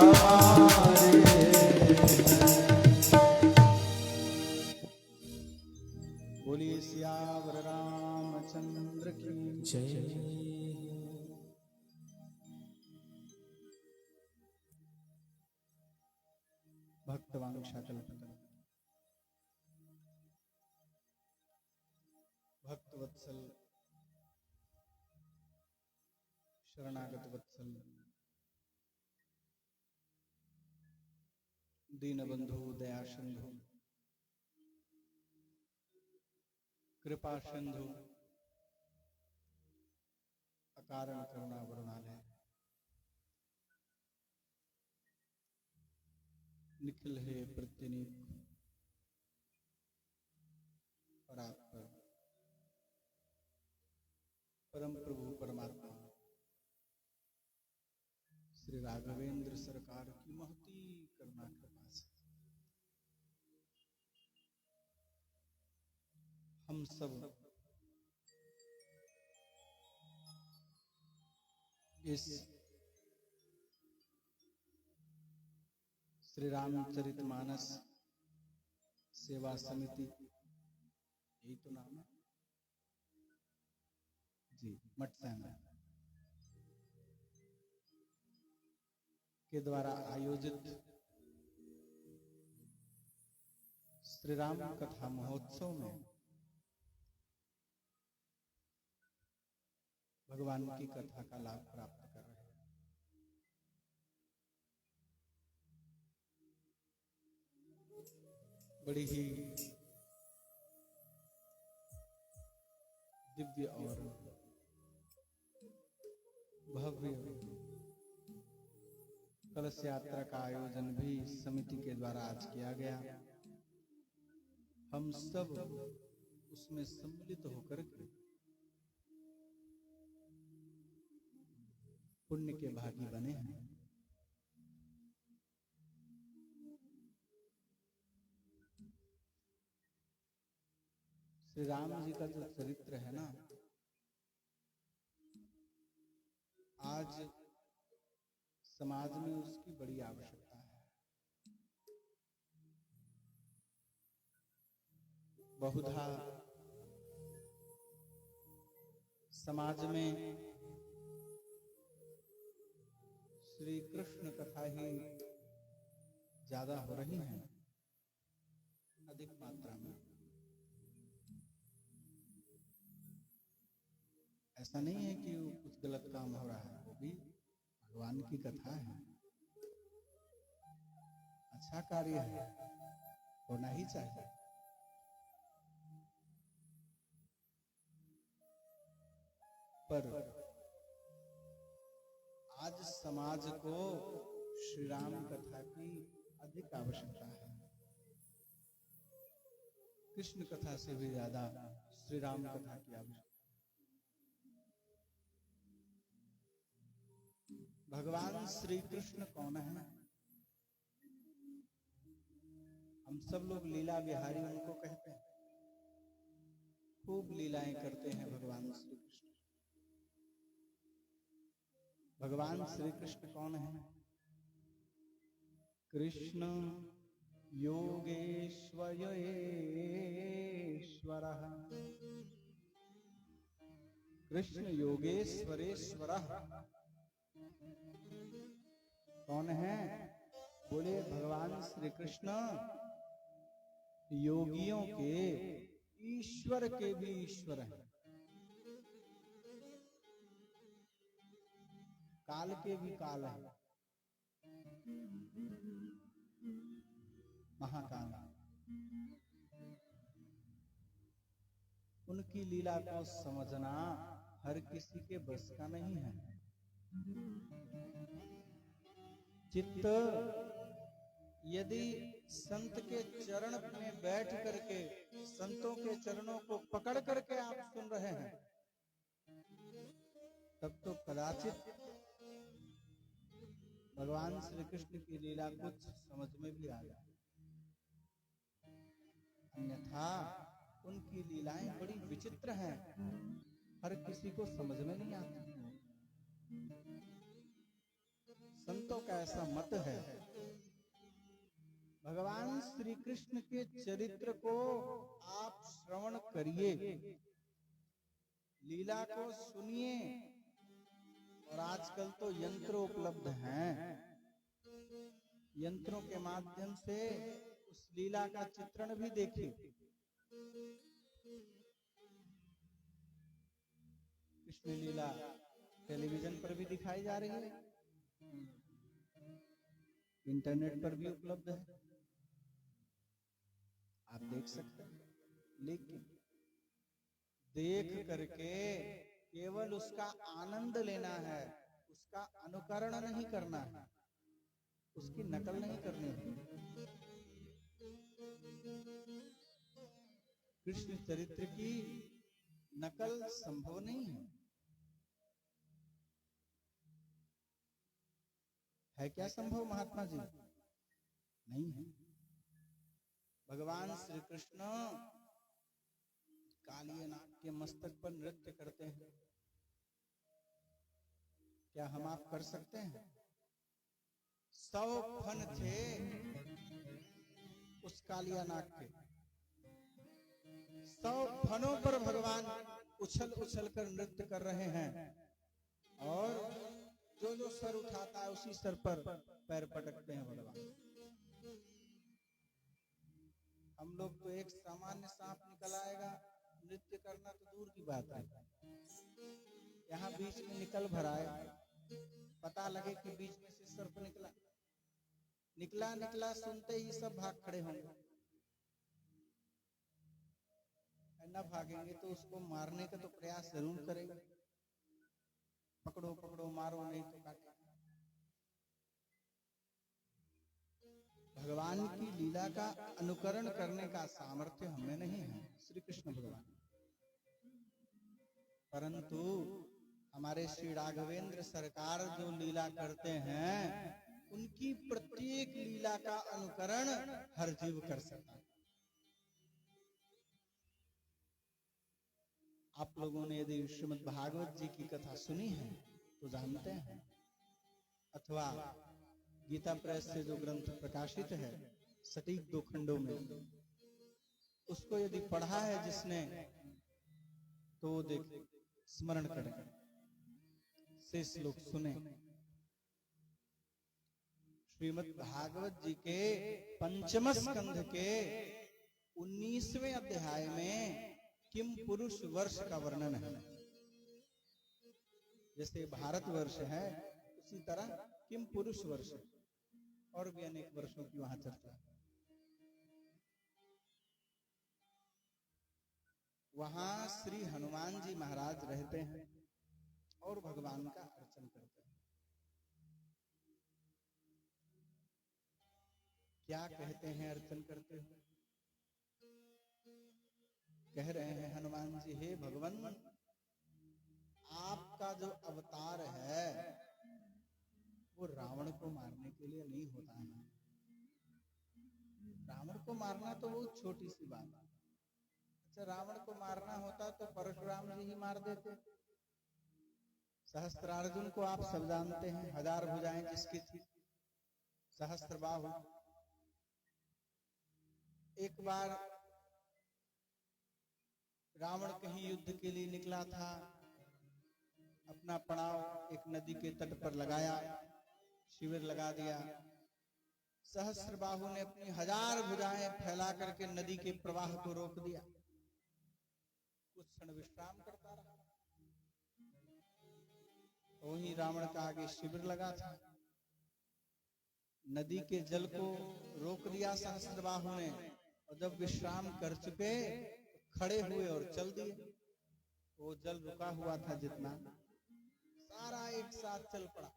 हमारे। बोलिए सियावर रामचंद्र की जय। भक्तवांछा कल्पतरु भक्तवत्सल शरणागत वत्सल दीनबंधु दया सिंधु कृपा सिंधु अकारण करुणा वरुणालय निखिल है प्रत्यनीक परात्पर परम प्रभु परमात्मा श्री राघवेंद्र सरकार की महती करुणा कृपा से हम सब इस श्री रामचरितमानस सेवा समिति, यही तो नाम है जी, मटसैना के द्वारा आयोजित श्री राम कथा महोत्सव में भगवान की कथा का लाभ प्राप्त कर रहे हैं। बड़ी ही दिव्य और भव्य कलश यात्रा का आयोजन भी समिति के द्वारा आज किया गया। हम सब उसमें सम्मिलित होकर के पुण्य के भागी बने हैं। श्री राम जी का जो चरित्र है ना, आज समाज में उसकी बड़ी आवश्यकता है। बहुधा समाज में श्री कृष्ण कथा ही ज्यादा हो रही है, अधिक मात्रा में। ऐसा नहीं है कि कुछ गलत काम हो रहा है, वो भी भगवान की कथा है, अच्छा कार्य है, होना ही चाहिए। पर आज समाज को श्री राम कथा की अधिक आवश्यकता है। कृष्ण कथा से भी ज्यादा श्री राम कथा की आवश्यकता। भगवान श्री कृष्ण कौन है? हम सब लोग लीला बिहारी उनको कहते हैं। खूब लीलाएं करते हैं भगवान श्री कृष्ण। भगवान श्री कृष्ण कौन है? कृष्ण योगेश्वरेश्वरः, कृष्ण योगेश्वरेश्वरः। कौन है? बोले भगवान श्री कृष्ण योगियों के ईश्वर के भी ईश्वर हैं, काल के भी काल है, महाकाल। उनकी लीला को समझना हर किसी के बस का नहीं है। चित्त यदि संत के चरण में बैठ करके संतों के चरणों को पकड़ करके आप सुन रहे हैं, तब तो कदाचित भगवान श्री कृष्ण की लीला कुछ समझ में भी आ जाए। अन्यथा उनकी लीलाएं बड़ी विचित्र हैं, हर किसी को समझ में नहीं आती। संतों का ऐसा मत है। भगवान श्री कृष्ण के चरित्र को आप श्रवण करिए, लीला को सुनिए। और आजकल तो यंत्र उपलब्ध हैं, यंत्रों के माध्यम से उस लीला का चित्रण भी देखिए। कृष्ण लीला टेलीविजन पर भी दिखाई जा रही है, इंटरनेट पर भी उपलब्ध है, आप देख सकते हैं। लेकिन देख करके केवल उसका आनंद लेना है, उसका अनुकरण नहीं करना है, उसकी नकल नहीं करनी है। कृष्ण चरित्र की नकल संभव नहीं है क्या संभव महात्मा जी? नहीं है। भगवान श्री कृष्ण कालिया नाग के मस्तक पर नृत्य करते हैं, क्या हम आप कर सकते हैं? 100 फन थे उस कालिया नाग के, 100 फनों पर भगवान उछल उछल कर नृत्य कर रहे हैं, और जो जो सर उठाता है उसी सर पर पैर पटकते हैं भगवान। हम लोग तो एक सामान्य सांप निकल आएगा, नृत्य करना तो दूर की बात है, यहाँ बीच में निकल भराए, पता लगे कि बीच में से सर्प निकला निकला निकला, सुनते ही सब भाग खड़े होंगे। न भागेंगे तो उसको मारने का तो प्रयास जरूर करेंगे, पकड़ो पकड़ो मारो, नहीं तो काटे। भगवान की लीला का अनुकरण करने का सामर्थ्य हमें नहीं है, श्री कृष्ण भगवान, परंतु हमारे श्री राघवेंद्र सरकार जो लीला करते हैं, उनकी प्रत्येक लीला का अनुकरण हर जीव कर सकता है। आप लोगों ने यदि श्रीमद् भागवत जी की कथा सुनी है तो जानते हैं, अथवा गीता प्रेस से जो ग्रंथ प्रकाशित है सटीक 2 खंडों में, उसको यदि पढ़ा है जिसने तो देख स्मरण करें, से श्लोक सुने। श्रीमद् भागवत जी के 5वें स्कंध के 19वें अध्याय में किम पुरुष वर्ष का वर्णन है। जैसे भारत वर्ष है उसी तरह किम पुरुष वर्ष, और भी अनेक वर्षों की वहां चर्चा है। वहां श्री हनुमान जी महाराज रहते हैं और भगवान का अर्चन करते हैं। क्या कहते हैं अर्चन करते हुए? कह रहे हैं हनुमान जी, हे भगवान, आपका जो अवतार है वो रावण को मारने के लिए नहीं होता है। रावण को मारना तो बहुत छोटी सी बात है। अच्छा, रावण को मारना होता तो परशुराम जी ही मार देते। सहस्त्रार्जुन को आप सब जानते हैं, 1000 भुजाएं जिसकी थी, सहस्त्रबाहु। एक बार रावण कहीं युद्ध के लिए निकला था, अपना पड़ाव एक नदी के तट पर लगाया, शिविर लगा दिया। सहस्त्रबाहु ने अपनी 1000 भुजाएं फैला करके नदी के प्रवाह को रोक दिया। कुछ क्षण विश्राम करता रहा। वहीं रावण का आगे शिविर लगा था, नदी के जल को रोक दिया सहस्त्रबाहु ने, और जब विश्राम कर चुके खड़े हुए और चल दिए। वो जल रुका हुआ था जितना, सारा एक साथ चल पड़ा।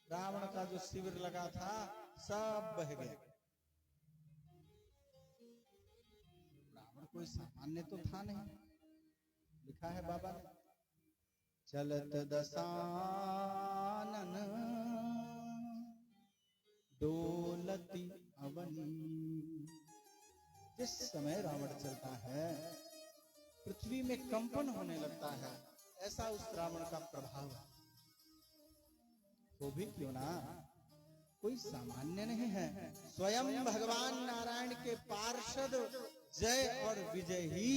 रावण का जो शिविर लगा था सब बह गया। रावण कोई सामान्य तो था नहीं, लिखा है बाबा ने, चलत दसानन डोलती अवनी। जिस समय रावण चलता है पृथ्वी में कंपन होने लगता है, ऐसा उस रावण का प्रभाव है। वो भी क्यों ना, कोई सामान्य नहीं है। स्वयं भगवान नारायण के पार्षद जय और विजय ही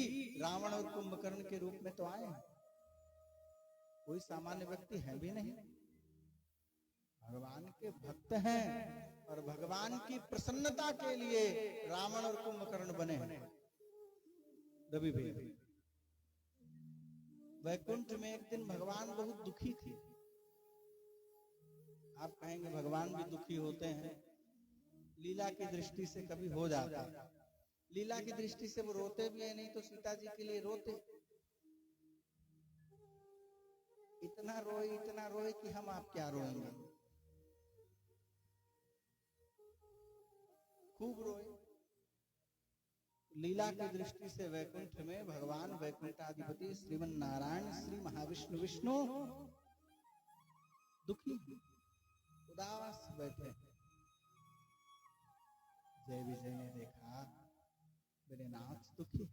रावण और कुंभकर्ण के रूप में तो आए हैं। कोई सामान्य व्यक्ति है भी नहीं, भगवान के भक्त हैं और भगवान की प्रसन्नता के लिए रावण और कुंभकर्ण बने हैं। रवि भाई, वैकुंठ में एक दिन भगवान बहुत दुखी थे। आप कहेंगे भगवान भी दुखी होते हैं, लीला की दृष्टि से कभी हो जाता है। लीला की दृष्टि से वो रोते भी है, नहीं तो सीता जी के लिए रोते। इतना रोए कि हम आप क्या रोएंगे, खूब रोए। लीला की दृष्टि से वैकुंठ में भगवान वैकुंठाधिपति श्रीमन नारायण श्री महाविष्णु विष्णु दुखी उदास बैठे। जय विजय ने देखा मेरे नाथ दुखी,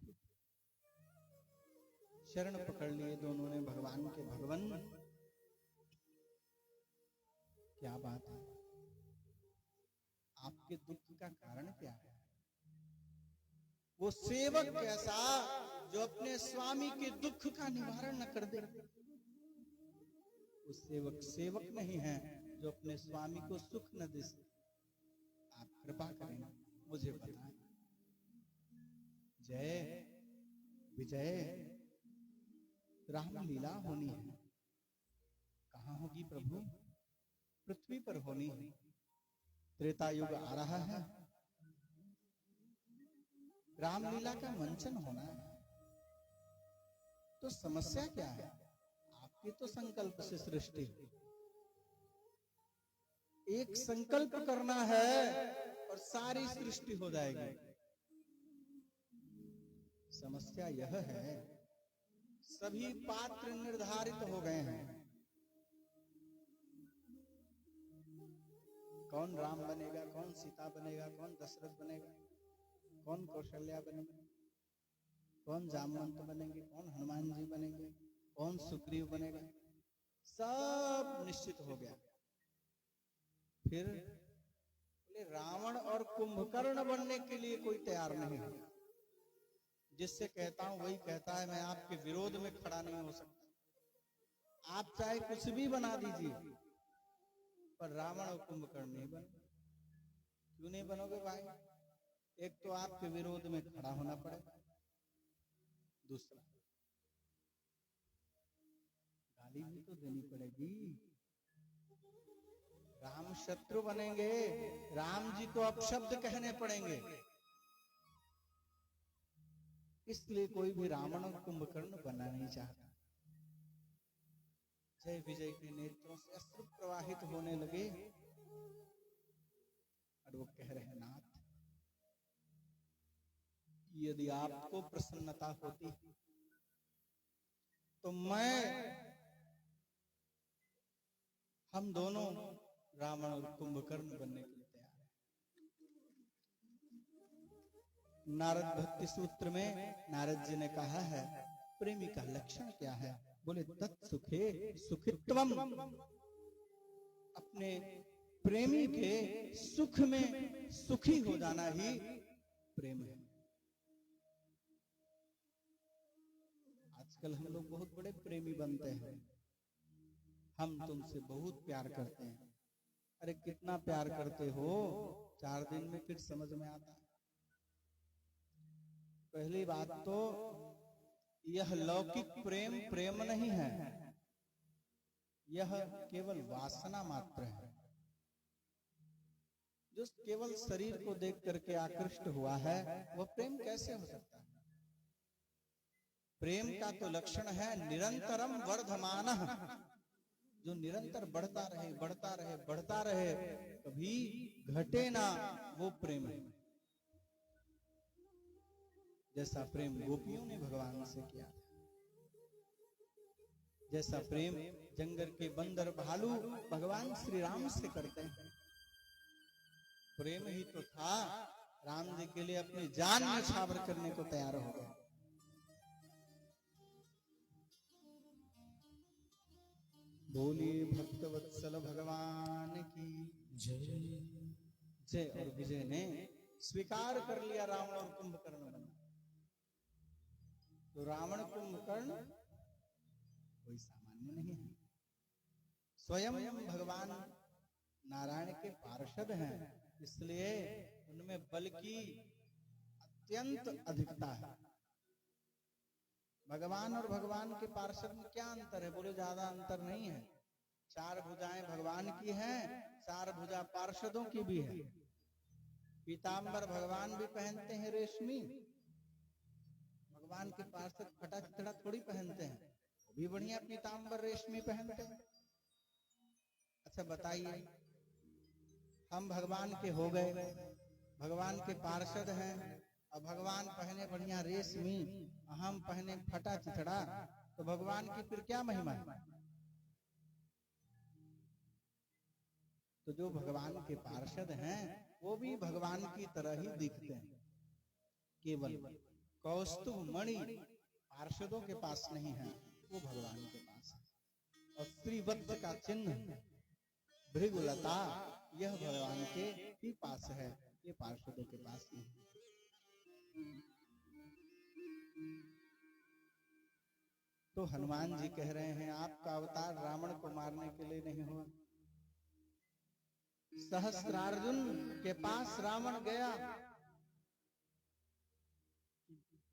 शरण पकड़ लिए दोनों ने भगवान के। भगवान क्या बात है, आपके दुख का कारण क्या है? वो सेवक कैसा जो अपने स्वामी के दुख का निवारण न कर दे? वो सेवक सेवक नहीं है जो अपने स्वामी को सुख न दे सके। आप कृपा करें, मुझे बताएं। जय विजय, रामलीला होनी है, कहाँ होगी प्रभु? पृथ्वी पर होनी है। त्रेता युग आ रहा है, रामलीला का मंचन होना है। तो समस्या क्या है? आपके तो संकल्प से सृष्टि, एक संकल्प करना है और सारी सृष्टि हो जाएगी। समस्या यह है सभी पात्र निर्धारित हो गए हैं। कौन राम बनेगा, कौन सीता बनेगा, कौन दशरथ बनेगा, कौन कौशल्या बनेगी, कौन जामवंत बनेंगे, कौन हनुमान जी बनेंगे, कौन सुग्रीव बनेगा, सब निश्चित हो गया। फिर बोले रावण और कुंभकर्ण बनने के लिए कोई तैयार नहीं है। जिससे कहता हूं वही कहता है मैं आपके विरोध में खड़ा नहीं हो सकता। आप चाहे कुछ भी बना दीजिए, पर रावण और कुंभकर्ण नहीं बने। क्यों नहीं बनोगे भाई? एक तो आपके विरोध में खड़ा होना पड़ेगा, दूसरा गाली भी तो देनी पड़ेगी। राम शत्रु बनेंगे, राम जी को अपशब्द कहने पड़ेंगे। इसलिए कोई भी रावण और कुंभकर्ण बनना नहीं चाहता। जय विजय के नेत्रों से अश्रु प्रवाहित होने लगे और वो कह रहे नाथ, यदि आपको प्रसन्नता होती तो हम दोनों रावण और कुंभकर्ण बनने के लिए तैयार हैं। नारद भक्ति सूत्र में नारद जी ने कहा है प्रेमी का लक्षण क्या है? बोले तत्सुखे सुखित्वम, अपने प्रेमी के सुख में सुखी हो जाना ही प्रेम है। आजकल हम लोग बहुत बड़े प्रेमी बनते हैं, हम तुमसे बहुत प्यार करते हैं। अरे कितना प्यार करते हो 4 दिन में फिर समझ में आता है। पहली बात तो यह लौकिक प्रेम प्रेम नहीं है, यह केवल वासना मात्र है। जो केवल शरीर को देख करके आकृष्ट हुआ है वह प्रेम कैसे हो सकता है? प्रेम का तो लक्षण है निरंतरम वर्धमानः, जो निरंतर बढ़ता रहे बढ़ता रहे बढ़ता रहे, कभी घटे ना, वो प्रेम है। जैसा प्रेम गोपियों ने भगवान से किया, जैसा प्रेम जंगल के बंदर भालू भगवान श्री राम से करते हैं। प्रेम ही तो था, राम जी के लिए अपनी जान न्यौछावर करने को तैयार हो गए। बोले भक्तवत्सल भगवान की जय। जय। और विजय ने स्वीकार कर लिया रावण और कुंभकर्ण बना। तो रावण कुंभकर्ण कोई सामान्य नहीं है, स्वयं भगवान नारायण के पार्षद हैं, इसलिए उनमें बल की अत्यंत अधिकता है। भगवान और भगवान के पार्षद में क्या अंतर है? बोले ज्यादा अंतर नहीं है। चार भुजाएं भगवान की हैं, चार भुजा पार्षदों की भी है। पीतांबर भगवान भी पहनते हैं रेशमी, भगवान के पार्षद फटा चिथड़ा थोड़ी पहनते हैं, वो भी बढ़िया पीतांबर रेशमी पहनते हैं। अच्छा बताइए, हम भगवान के हो गए, भगवान के पार्षद हैं, और भगवान पहने बढ़िया रेशमी, हम पहने फटा चिथड़ा, तो भगवान की फिर क्या महिमा है? तो जो भगवान के पार्षद हैं वो भी भगवान की तरह ही दिखते हैं, केवल कौस्तुभ मणि पार्षदों के पास नहीं है, वो भगवान के पास है। और श्रीवत्स का चिन्ह भृगुलता यह भगवान के ही पास है, ये पार्षदों के पास नहीं। तो हनुमान जी कह रहे हैं आपका अवतार रावण को मारने के लिए नहीं हुआ। सहस्त्रार्जुन के पास रावण गया,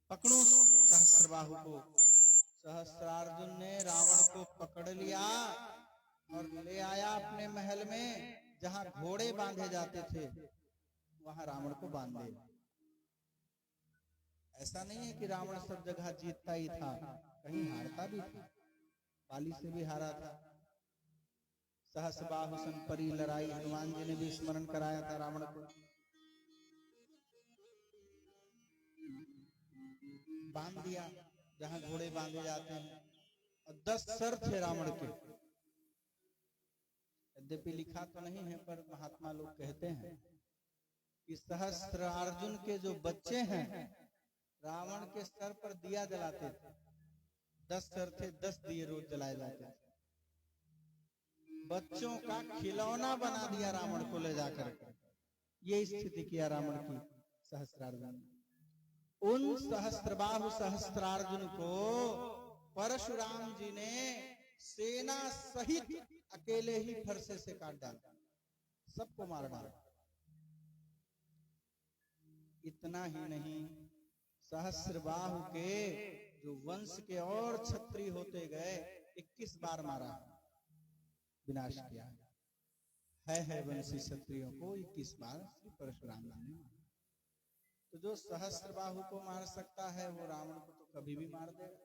पकड़ो सहस्त्रबाहु को। सहस्त्रार्जुन ने रावण को पकड़ लिया और ले आया अपने महल में, जहां घोड़े बांधे जाते थे वहां रावण को बांध दिया। ऐसा नहीं है कि रावण सब जगह जीतता ही था, कहीं हारता भी था, बाली से भी हारा था। सहस्रबाहु संपरी लड़ाई हनुमान जी ने भी स्मरण कराया था रावण को। बांध दिया जहां घोड़े बांधे जाते हैं, और 10 सर थे रावण के। यद्यपि लिखा तो नहीं है, पर महात्मा लोग कहते हैं कि सहस्त्रार्जुन के जो बच्चे हैं रावण के सर पर दिया जलाते थे। 10 सर थे, 10 दिए रोज जलाए जाते थे। बच्चों का खिलौना बना दिया रावण को ले जाकर। ये स्थिति किया रावण की सहस्त्रार्जुन। उन सहस्त्रबाहु सहस्त्रार्जुन को परशुराम जी ने सेना सहित अकेले ही फरसे से काट डाला, सबको मार डाला। इतना ही नहीं, सहस्त्रबाहु के जो वंश के और क्षत्रिय होते गए 21 बार मारा, विनाश किया है वंशी क्षत्रियों को 21 बार श्री परशुराम जी ने मारा। तो जो सहस्त्रबाहु को मार सकता है वो रावण को तो कभी भी मार देगा,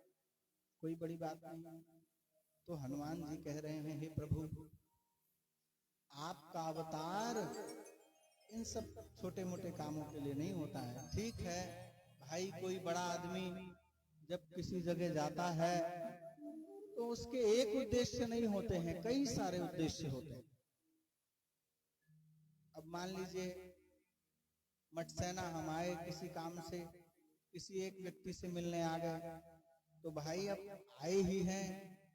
कोई बड़ी बात नहीं। तो हनुमान जी कह रहे हैं हे प्रभु, आपका अवतार इन सब छोटे मोटे कामों के लिए नहीं होता है। ठीक है भाई, कोई बड़ा आदमी जब किसी जगह जाता है तो उसके एक उद्देश्य नहीं होते हैं, कई सारे उद्देश्य होते हैं। अब मान लीजिए मटसेना हम आए किसी काम से, किसी एक व्यक्ति से मिलने आ गए, तो भाई अब आए ही हैं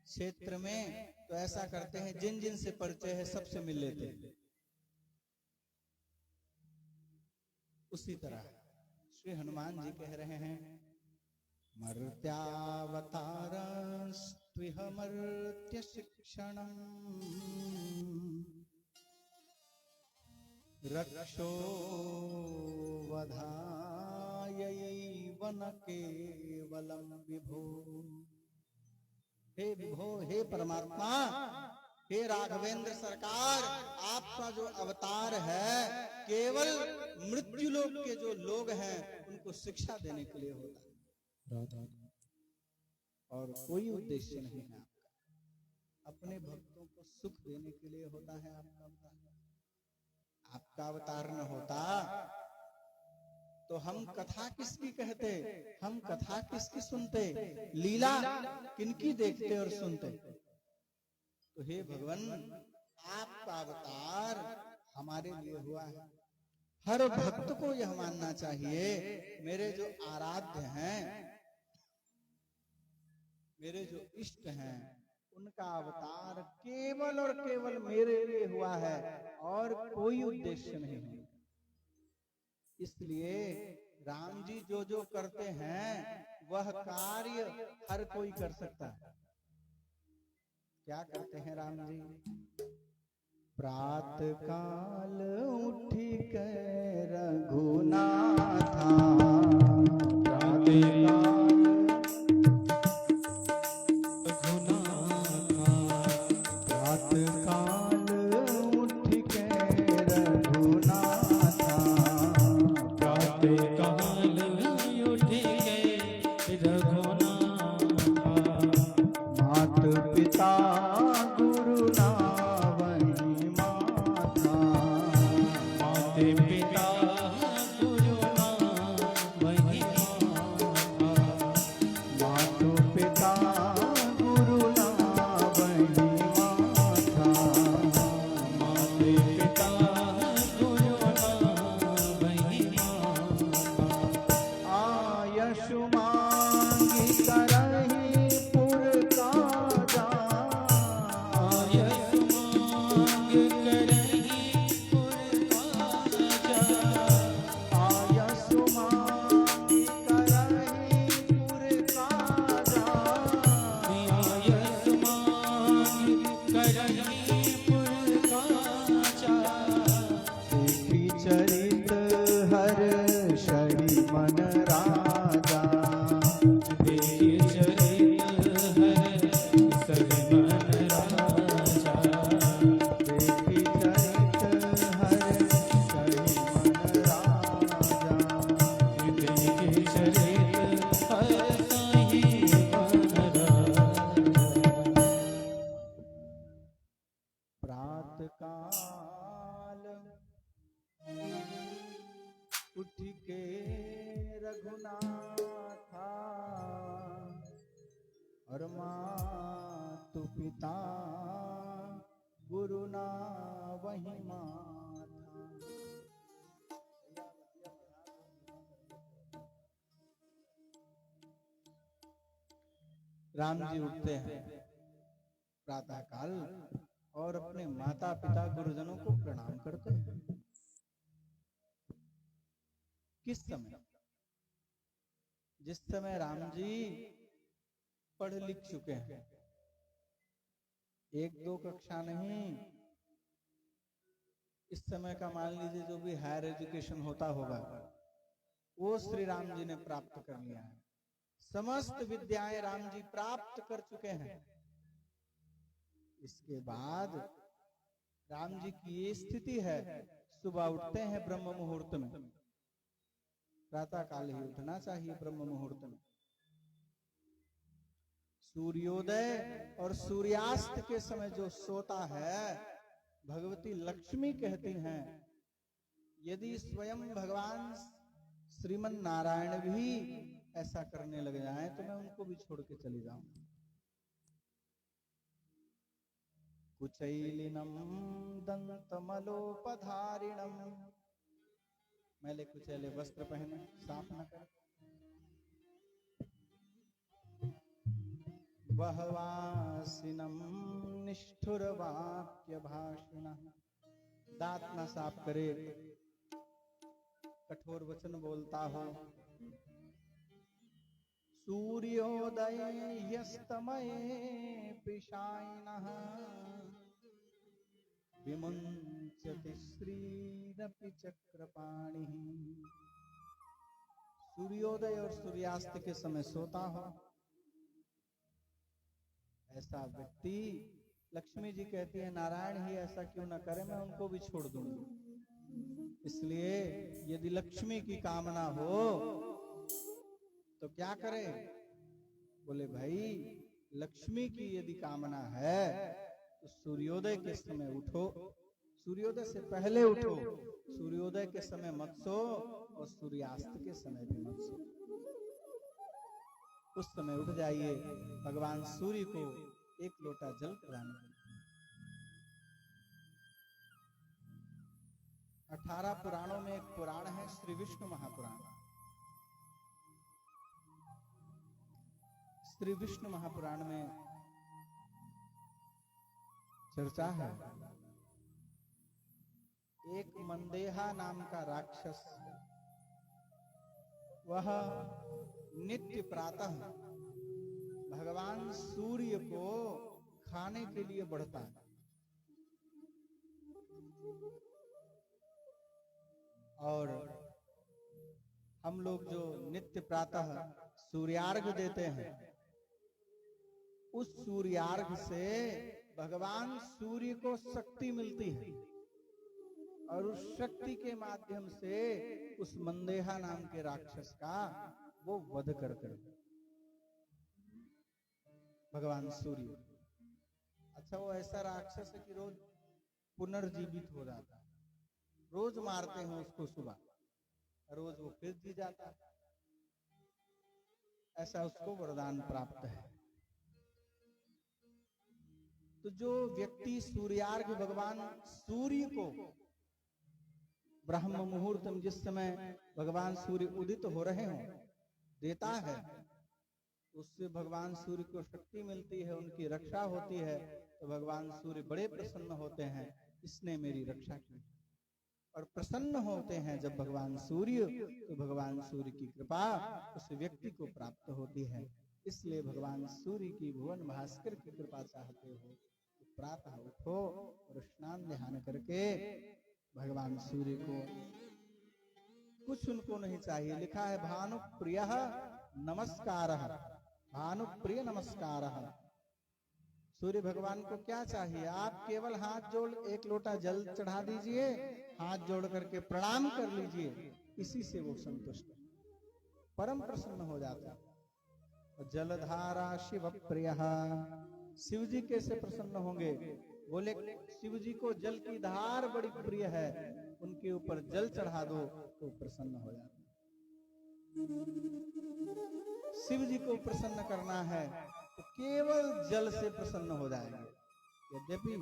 क्षेत्र में, तो ऐसा करते हैं जिन जिन से परिचय है सबसे मिल लेते हैं। उसी तरह श्री हनुमान जी कह रहे हैं मर्त्यावतारस्त्विह मर्त्य शिक्षणम् रक्षो वधायैव न केवलम विभो। हे विभो, हे परमात्मा, हे राघवेंद्र सरकार, आपका जो अवतार है केवल मृत्यु लोक के जो लोग हैं उनको शिक्षा देने के लिए होता है, और कोई उद्देश्य नहीं है आपका। अपने भक्तों को सुख देने के लिए होता है आपका अवतार। आपका अवतार न होता तो हम कथा किसकी कहते, हम कथा किसकी सुनते, लीला किनकी देखते और सुनते। तो हे भगवान, आपका अवतार हमारे लिए हुआ है। हर भक्त को यह मानना चाहिए, मेरे जो आराध्य हैं, मेरे जो इष्ट हैं, उनका अवतार केवल और केवल मेरे लिए हुआ है और कोई उद्देश्य नहीं है। इसलिए राम जी जो जो करते हैं वह कार्य हर कोई कर सकता है। क्या करते हैं राम जी? प्रातः काल उठी कर रघुनाथा, प्रातः और मातु पिता गुरु ना वही माथा। राम जी उठते हैं प्रातः काल और अपने माता पिता गुरुजनों को प्रणाम करते हैं। किस समय? जिस समय राम जी पढ़ लिख चुके हैं, 1-2 कक्षा नहीं, इस समय का मान लीजिए जो भी हायर एजुकेशन होता होगा वो श्री राम जी ने प्राप्त कर लिया है। समस्त विद्याएं राम जी प्राप्त कर चुके हैं। इसके बाद राम जी की ये स्थिति है, सुबह उठते हैं ब्रह्म मुहूर्त में, प्रातः काल ही उठना चाहिए ब्रह्म मुहूर्त में। सूर्योदय और सूर्यास्त के समय जो सोता है, भगवती लक्ष्मी कहती हैं यदि स्वयं भगवान श्रीमन नारायण भी ऐसा करने लग जाए तो मैं उनको भी छोड़ के चली जाऊंगी। कुचैलिनम दंतमलोपधारिणम, मैले कुचैले वस्त्र पहने, साफ न कर, बहवासिनम निष्ठुर वाक्य भाषण, दांत न साफ करे, कठोर वचन बोलता हो। सूर्योदय यस्तमये पिशायिनः, विमुञ्चति श्रीरपि चक्रपाणिः। सूर्योदय और सूर्यास्त के समय सोता हो ऐसा व्यक्ति, लक्ष्मी जी कहती है नारायण ही ऐसा क्यों न करे, मैं उनको भी छोड़ दूंगी। इसलिए यदि लक्ष्मी की कामना हो तो क्या करे? बोले भाई लक्ष्मी की यदि कामना है तो सूर्योदय के समय उठो, सूर्योदय से पहले उठो, सूर्योदय के समय मत सो और सूर्यास्त के समय भी मत सो। उस समय उठ जाइए, भगवान सूर्य को 1 लोटा जल प्रदान करें। 18 पुराणों में एक पुराण है श्री विष्णु महापुराण। श्री विष्णु महापुराण में चर्चा है। एक मंदेहा नाम का राक्षस, वह नित्य प्रातः भगवान सूर्य को खाने के लिए बढ़ता है। और हम लोग जो नित्य प्रातः सूर्यार्घ देते हैं, उस सूर्यार्घ से भगवान सूर्य को शक्ति मिलती है और उस शक्ति के माध्यम से उस मंदेहा नाम के राक्षस का वो वध करते हैं भगवान सूर्य। अच्छा, वो ऐसा राक्षस है कि रोज पुनर्जीवित हो जाता है, रोज मारते हैं उसको सुबह, रोज वो फिर जी जाता है, ऐसा उसको वरदान प्राप्त है। तो जो व्यक्ति सूर्यार्घ भगवान सूर्य को ब्रह्म मुहूर्त में, जिस समय भगवान सूर्य उदित हो रहे हों, देता है, उससे भगवान सूर्य को शक्ति मिलती है, उनकी रक्षा होती है। तो भगवान सूर्य बड़े प्रसन्न होते हैं, इसने मेरी रक्षा की। और प्रसन्न होते हैं जब भगवान सूर्य, तो भगवान सूर्य की कृपा उस व्यक्ति को प्राप्त होती है। इसलिए भगवान सूर्य की, भुवन भास्कर की कृपा चाहते हो तो प्रातः उठो और स्नान ध्यान करके भगवान सूर्य को, कुछ उनको नहीं चाहिए, लिखा है भानु प्रिय नमस्कार, भानु प्रिय नमस्कार। सूर्य भगवान को क्या चाहिए? आप केवल हाथ जोड़ एक लोटा जल चढ़ा दीजिए, हाथ जोड़ करके प्रणाम कर लीजिए, इसी से वो संतुष्ट है, परम प्रसन्न हो जाता है। जलधारा शिव प्रिय, शिव जी कैसे प्रसन्न होंगे? बोले शिव जी को जल की धार बड़ी प्रिय है, उनके ऊपर जल चढ़ा दो तो प्रसन्न हो जाता है। शिव जी को प्रसन्न करना है तो केवल जल से प्रसन्न हो जाएंगे। यद्यपि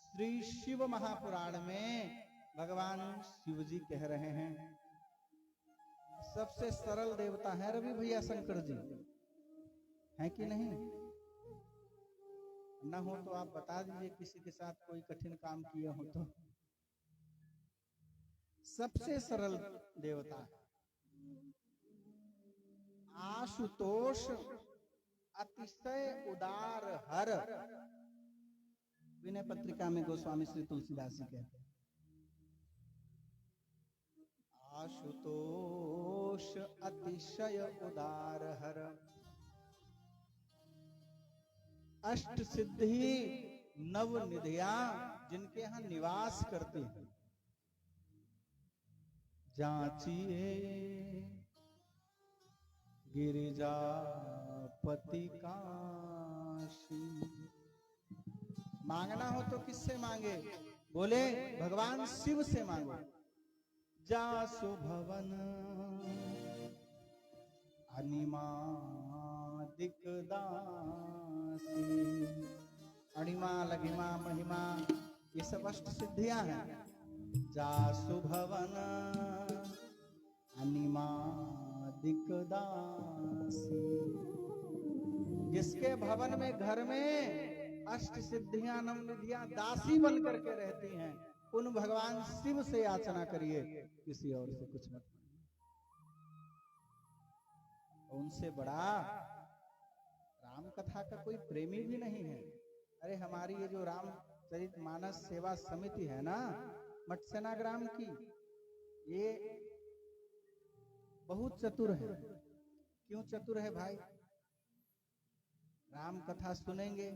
श्री शिव महापुराण में भगवान शिव जी कह रहे हैं, सबसे सरल देवता है रवि भैया शंकर जी, है कि नहीं? न हो तो आप बता दीजिए, किसी के साथ कोई कठिन काम किए हो तो। सबसे सरल देवता है। आशुतोष अतिशय उदार हर, विनय पत्रिका में गोस्वामी श्री तुलसीदास जी कहते हैं, आशुतोष अतिशय उदार हर, अष्ट सिद्धि नव निधिया जिनके यहाँ निवास करते हैं। जांचिए गिरिजापति काशी, मांगना हो तो किससे मांगे? बोले भगवान शिव से मांगो। जासु भवन अनिमा दिकदासी, अणिमा लघिमा महिमा ये सब अष्ट सिद्धियां हैं। जासु भवन अनिमा दिकदासी, जिसके भवन में, घर में अष्ट सिद्धियां नव निधियां दासी बन करके रहती हैं, उन भगवान शिव से याचना करिए, किसी और से कुछ मत। उनसे बड़ा राम कथा का कोई प्रेमी भी नहीं है। अरे हमारी ये जो रामचरित मानस सेवा समिति है ना, मटसेना ग्राम की, ये बहुत चतुर है। क्यों चतुर है भाई? राम कथा सुनेंगे,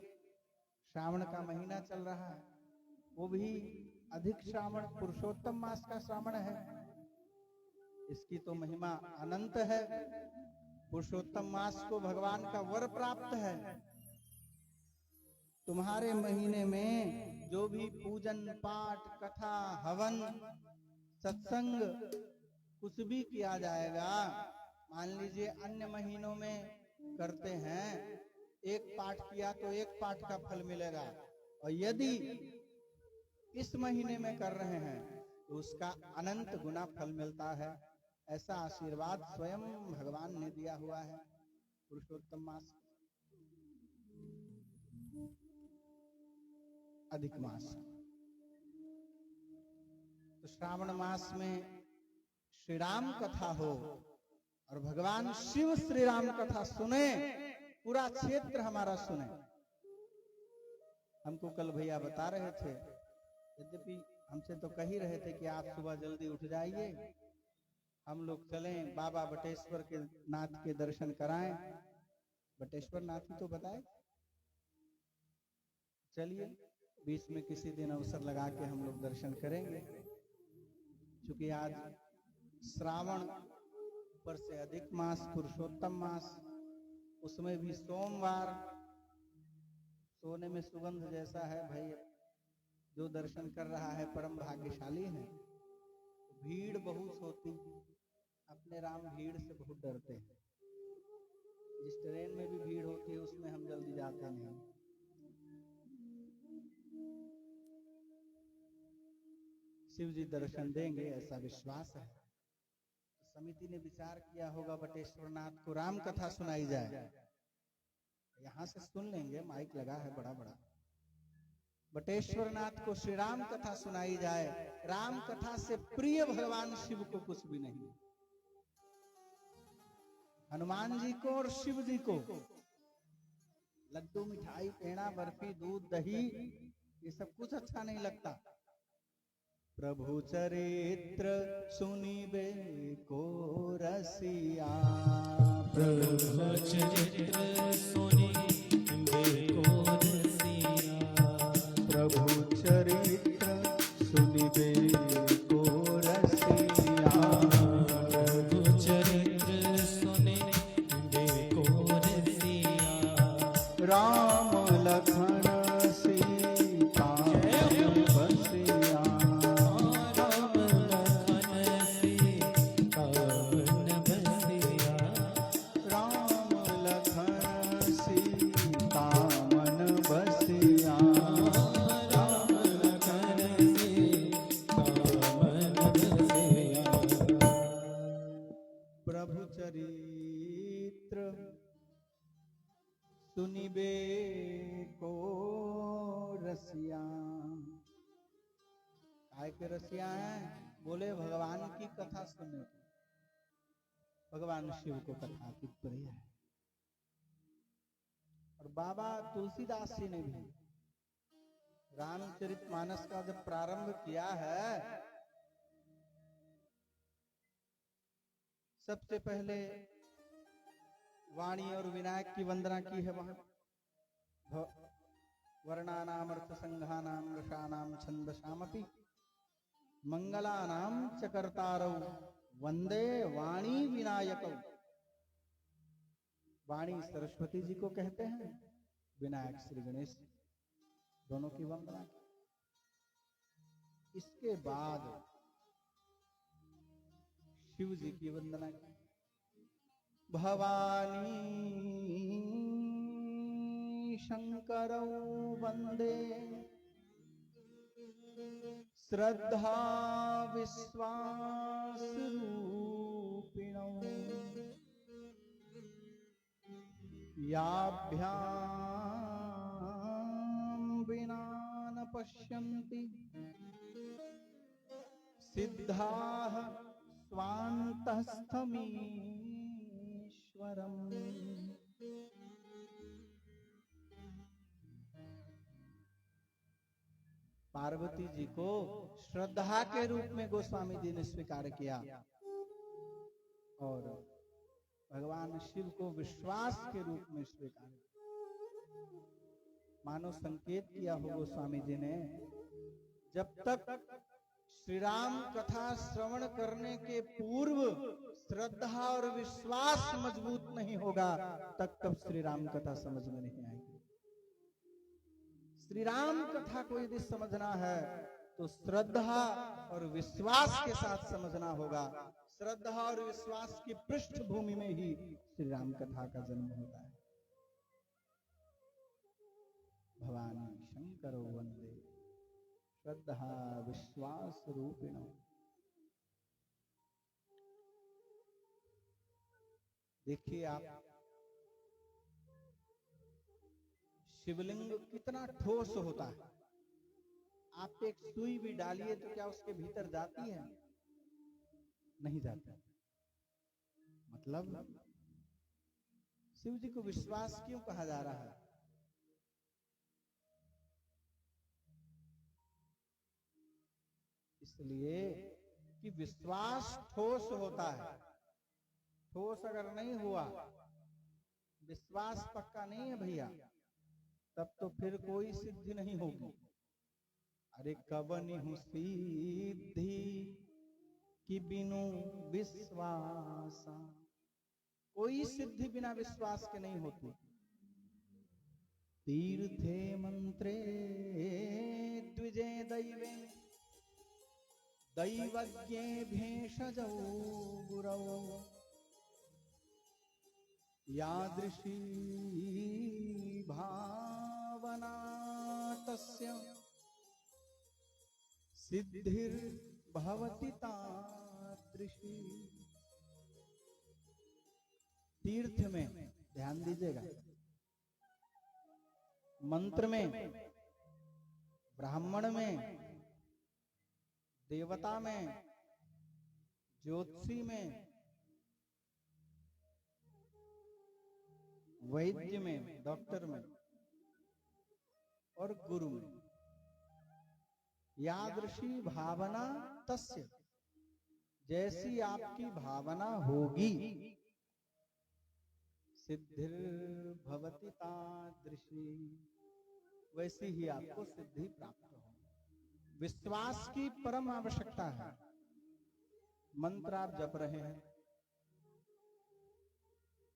श्रावण का महीना चल रहा है, वो भी अधिक श्रावण, पुरुषोत्तम मास का श्रावण है, इसकी तो महिमा अनंत है। पुरुषोत्तम मास को भगवान का वर प्राप्त है। तुम्हारे महीने में जो भी पूजन पाठ कथा हवन सत्संग कुछ भी किया जाएगा, मान लीजिए अन्य महीनों में करते हैं, एक पाठ किया तो एक पाठ का फल मिलेगा, और यदि इस महीने में कर रहे हैं तो उसका अनंत गुना फल मिलता है। ऐसा आशीर्वाद स्वयं भगवान ने दिया हुआ है पुरुषोत्तम मास। अधिक मास। तो श्रावण मास में श्री राम कथा हो और भगवान शिव श्री राम कथा सुने, पूरा क्षेत्र हमारा सुने। हमको कल भैया बता रहे थे, यद्यपि हमसे तो कह ही रहे थे कि आप सुबह जल्दी उठ जाइए, हम लोग चलें बाबा बटेश्वर के नाथ के दर्शन कराएं। बटेश्वर नाथ ही तो बताए। चलिए बीच में किसी दिन अवसर लगा के हम लोग दर्शन करेंगे। क्योंकि आज श्रावण ऊपर से अधिक मास, पुरुषोत्तम मास, उसमें भी सोमवार, सोने में सुगंध जैसा है भाई। जो दर्शन कर रहा है परम भाग्यशाली है। भीड़ बहुत होती, अपने राम भीड़ से बहुत डरते हैं। जिस ट्रेन में भी भीड़ होती है उसमें हम जल्दी जाते नहीं। शिव जी दर्शन देंगे ऐसा विश्वास है। तो समिति ने विचार किया होगा बटेश्वर नाथ को राम कथा सुनाई जाए। यहां से सुन लेंगे, माइक लगा है बड़ा बड़ा। बटेश्वर नाथ को श्री राम कथा सुनाई जाए। राम कथा से प्रिय भगवान शिव को कुछ भी नहीं। हनुमान जी को और शिव जी को लड्डू, मिठाई, पेड़ा, बर्फी, दूध, दही, ये सब कुछ अच्छा नहीं लगता। प्रभु चरित्र सुनिबे को रसिया, प्रभु चरित्र सुनिबे को रसिया, प्रभु चरित्र सुनिबे को रसिया, प्रभु चरित्र सुनिबे को रसिया। राम लखन सीता बसिया, राम लखन सीता बसिया, राम लखन सीता मन बसिया, राम लखन सीता मन बसिया। प्रभु चरित्र सुनिबे को रसिया। काय के रसिया हैं? बोले भगवान की कथा सुनने को। भगवान शिव को कथा की प्रिय है। और बाबा तुलसीदास जी ने भी रामचरितमानस का जब प्रारंभ किया है, सबसे पहले वाणी और विनायक की वंदना की है वहां। वर्णानाम अर्थ संघानाम रसानाम छंदसामपि मंगलानाम च कर्तारौ वंदे वाणी विनायकौ। वाणी सरस्वती जी को कहते हैं, विनायक श्री गणेश, दोनों की वंदना की। इसके बाद शिव जी की वंदना की। भवानी शंकरौ वंदे श्रद्धा विश्वास रूपिणौ, याभ्यां विना न पश्यन्ति सिद्धाः स्वान्तस्थमीश्वरम्। पार्वती जी को श्रद्धा के रूप में गोस्वामी जी ने स्वीकार किया और भगवान शिव को विश्वास के रूप में स्वीकार किया। मानो संकेत किया हो गोस्वामी जी ने, जब तक श्री राम कथा श्रवण करने के पूर्व श्रद्धा और विश्वास मजबूत नहीं होगा, तब श्री राम कथा समझ में नहीं आएगी। श्री राम कथा को यदि समझना है तो श्रद्धा और विश्वास के साथ समझना होगा। श्रद्धा और विश्वास की पृष्ठभूमि में ही श्री राम कथा का जन्म होता है। भवानी शंकर वंदे श्रद्धा विश्वास रूपिणो। देखिए आप, शिवलिंग कितना ठोस होता है। आप एक सुई भी डालिए तो क्या उसके भीतर जाती है? नहीं जाती। मतलब शिव जी को विश्वास क्यों कहा जा रहा है? इसलिए कि विश्वास ठोस होता है। ठोस अगर नहीं हुआ, विश्वास पक्का नहीं है भैया, तब तो फिर कोई सिद्धि नहीं होगी। अरे कबनी हूं सिद्धि कि बिनु विश्वासा, कोई सिद्धि बिना विश्वास के नहीं होती। तीर्थे मंत्रे द्विजे दैवे दैवज्ञे भेषजौ गुरौ यादृशी भावना तस्य सिद्धिर्भवति तादृशी। तीर्थ में ध्यान दीजिएगा, मंत्र में, ब्राह्मण में, देवता में, ज्योतिषी में, वैद्य में, डॉक्टर में और गुरु में, यादृशी भावना तस्य, जैसी आपकी भावना होगी, सिद्धिर्भवति तादृशी, वैसी ही आपको सिद्धि प्राप्त हो। विश्वास की परम आवश्यकता है। मंत्र आप जप रहे हैं,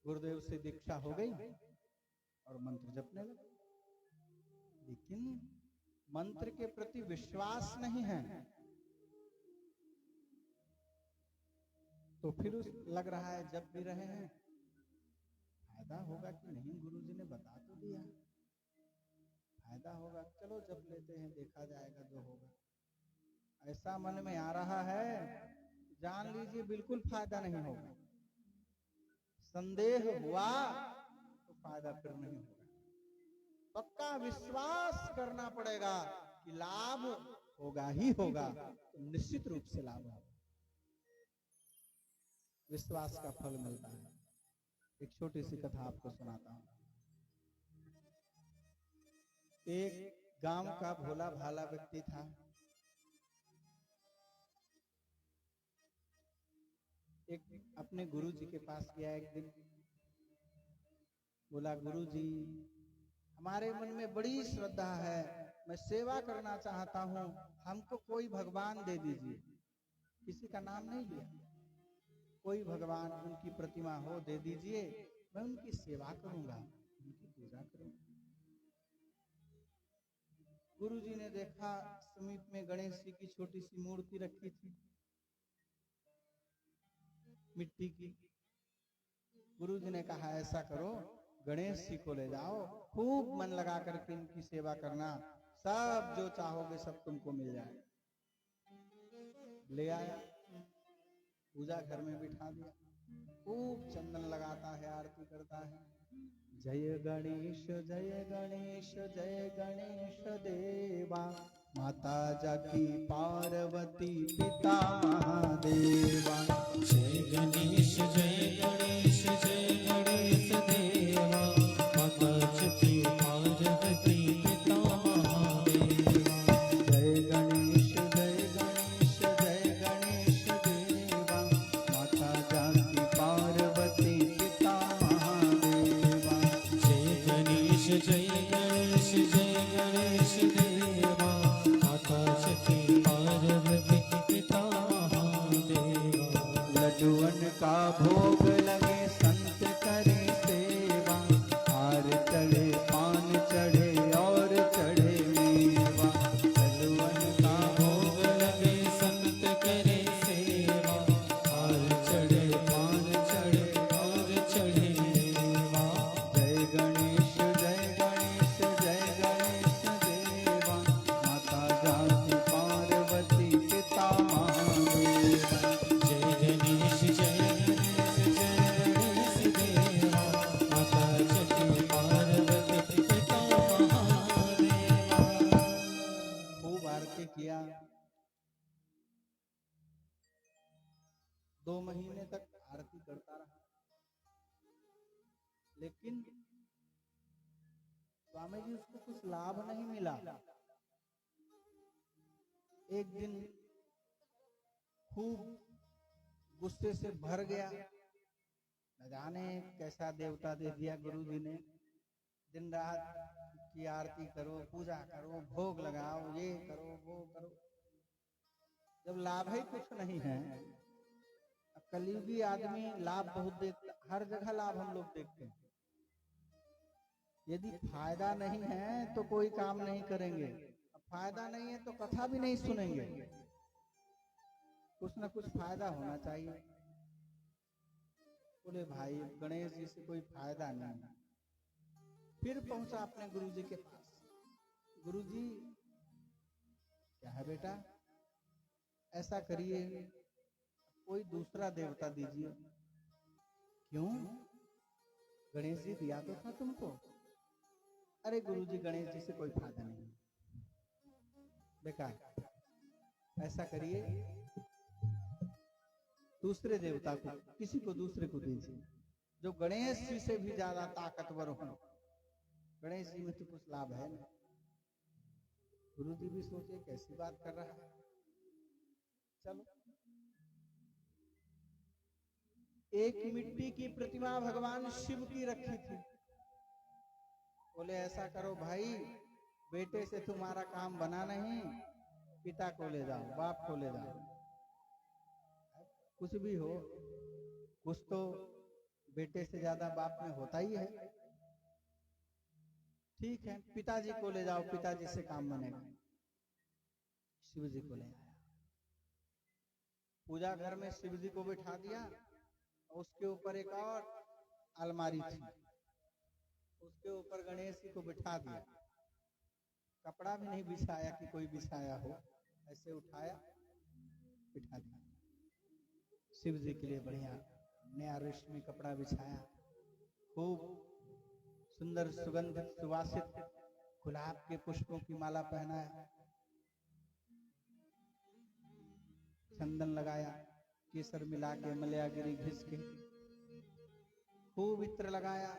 गुरुदेव से दीक्षा हो गई और मंत्र जपने लगे, लेकिन मंत्र के प्रति विश्वास नहीं है, तो फिर लग रहा है जप भी रहे हैं, फायदा होगा कि नहीं? गुरुजी ने बता तो दिया, फायदा होगा, चलो जप लेते हैं, देखा जाएगा जो होगा। ऐसा मन में आ रहा है, जान लीजिए बिल्कुल फायदा नहीं होगा। संदेह हुआ तो फायदा फिर नहीं होगा। पक्का विश्वास करना पड़ेगा कि लाभ होगा ही होगा, तो निश्चित रूप से लाभ होगा। विश्वास का फल मिलता है। एक छोटी सी कथा आपको सुनाता हूं। एक गांव का भोला भाला व्यक्ति था। एक अपने गुरुजी के पास गया एक दिन, बोला गुरुजी हमारे मन में बड़ी श्रद्धा है, मैं सेवा करना चाहता हूँ, हमको कोई भगवान दे दीजिए। किसी का नाम नहीं लिया, कोई भगवान उनकी प्रतिमा हो दे दीजिए, मैं उनकी सेवा करूंगा, उनकी पूजा करूंगा। गुरुजी ने देखा समीप में गणेश जी की छोटी सी मूर्ति रखी थी, मिट्टी की। गुरुजी ने कहा ऐसा करो, गणेश जी को ले जाओ, खूब मन लगा करके इनकी सेवा करना, सब जो चाहोगे सब तुमको मिल जाएगा। ले आया, पूजा घर में बिठा दिया, खूब चंदन लगाता है, आरती करता है। जय गणेश जय गणेश जय गणेश देवा, माता जाकी पार्वती पिता महादेवा। जय गणेश जय गणेश जय गणेश देवा, माता जाकी पार्वती पिता महादेवा। जय गणेश जय गणेश जय गणेश देवा, माता जाकी पार्वती पिता महादेवा। जय गणेश जय गणेश जय गणेश देवा, माता जाकी पार्वती पिता महादेवा। लड्डुअन का भोग लगे संत करे सेवा, हार चढ़े पान चढ़े और चढ़े मेवा। लड्डुअन का भोग लगे संत करे सेवा, हार चढ़े पान चढ़े और चढ़े मेवा। जय गणेश जय गणेश जय गणेश देवा, माता जाकी पार्वती पिता महादेवा। जय गणेश जय गणेश जय 2 महीने तक आरती करता रहा, लेकिन स्वामी जी उसको कुछ लाभ नहीं मिला। एक दिन खूब गुस्से से भर गया, न जाने कैसा देवता दे दिया गुरु जी ने। दिन रात की आरती करो, पूजा करो, भोग लगाओ, ये करो वो करो, जब लाभ ही कुछ नहीं है। कलयुगी आदमी लाभ बहुत देखता, हर जगह लाभ हम लोग देखते हैं। यदि फायदा नहीं है तो कोई काम नहीं करेंगे, फायदा नहीं है तो कथा भी नहीं सुनेंगे। कुछ न कुछ फायदा होना चाहिए। बोले भाई गणेश जी से कोई फायदा नहीं। फिर पहुंचा अपने गुरु जी के पास। गुरु जी क्या है बेटा, ऐसा करिए कोई दूसरा देवता दीजिए। क्यों? गणेश जी दिया तो था तुमको। अरे गुरु जी गणेश जी से कोई फायदा नहीं, बेकार। ऐसा करिए दूसरे देवता को, किसी को दूसरे को दीजिए जो गणेश जी से भी ज्यादा ताकतवर हो। गणेश जी में तो कुछ लाभ है ना। गुरु जी भी सोचे कैसी बात कर रहा है, चलो। एक मिट्टी की प्रतिमा भगवान शिव की रखी थी। बोले ऐसा करो भाई, बेटे से तुम्हारा काम बना नहीं, पिता को ले जाओ, बाप को ले जाओ। कुछ भी हो, कुछ तो बेटे से ज्यादा बाप में होता ही है। ठीक है, पिताजी को ले जाओ, पिताजी से काम बनेगा। शिव जी को ले आया, पूजा घर में शिव जी को बिठा दिया। उसके ऊपर एक और अलमारी थी, उसके ऊपर गणेश जी को बिठा दिया। कपड़ा भी नहीं बिछाया कि कोई बिछाया हो, ऐसे उठाया बिठा दिया। शिव जी के लिए बढ़िया नया रेशमी कपड़ा बिछाया, खूब सुंदर सुगंधित सुवासित गुलाब के पुष्पों की माला पहनाया, चंदन लगाया, केसर मिला के, मलयागिरी घिस के, खूब इत्र लगाया।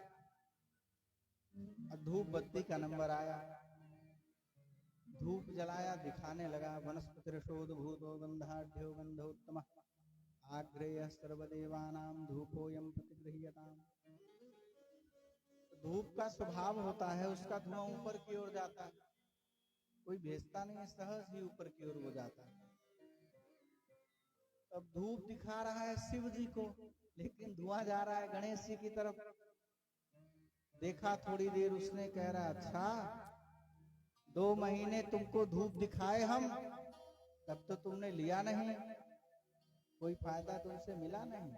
धूप बत्ती का नंबर आया, धूप जलाया, दिखाने लगा। वनस्पतिरशोध भूतो गंधाढ्यो गंधोत्तम आग्रेय सर्वदेवानां धूपोयम प्रतिगृह्यताम्। धूप का स्वभाव होता है, उसका धुआं ऊपर की ओर जाता है, कोई भेजता नहीं, सहज ही ऊपर की ओर वो जाता है। अब धूप दिखा रहा है शिव जी को, लेकिन धुआं जा रहा है गणेश जी की तरफ। देखा थोड़ी देर, उसने कह रहा अच्छा 2 महीने तुमको धूप दिखाए हम, तब तो तुमने लिया नहीं, कोई फायदा तुमसे मिला नहीं।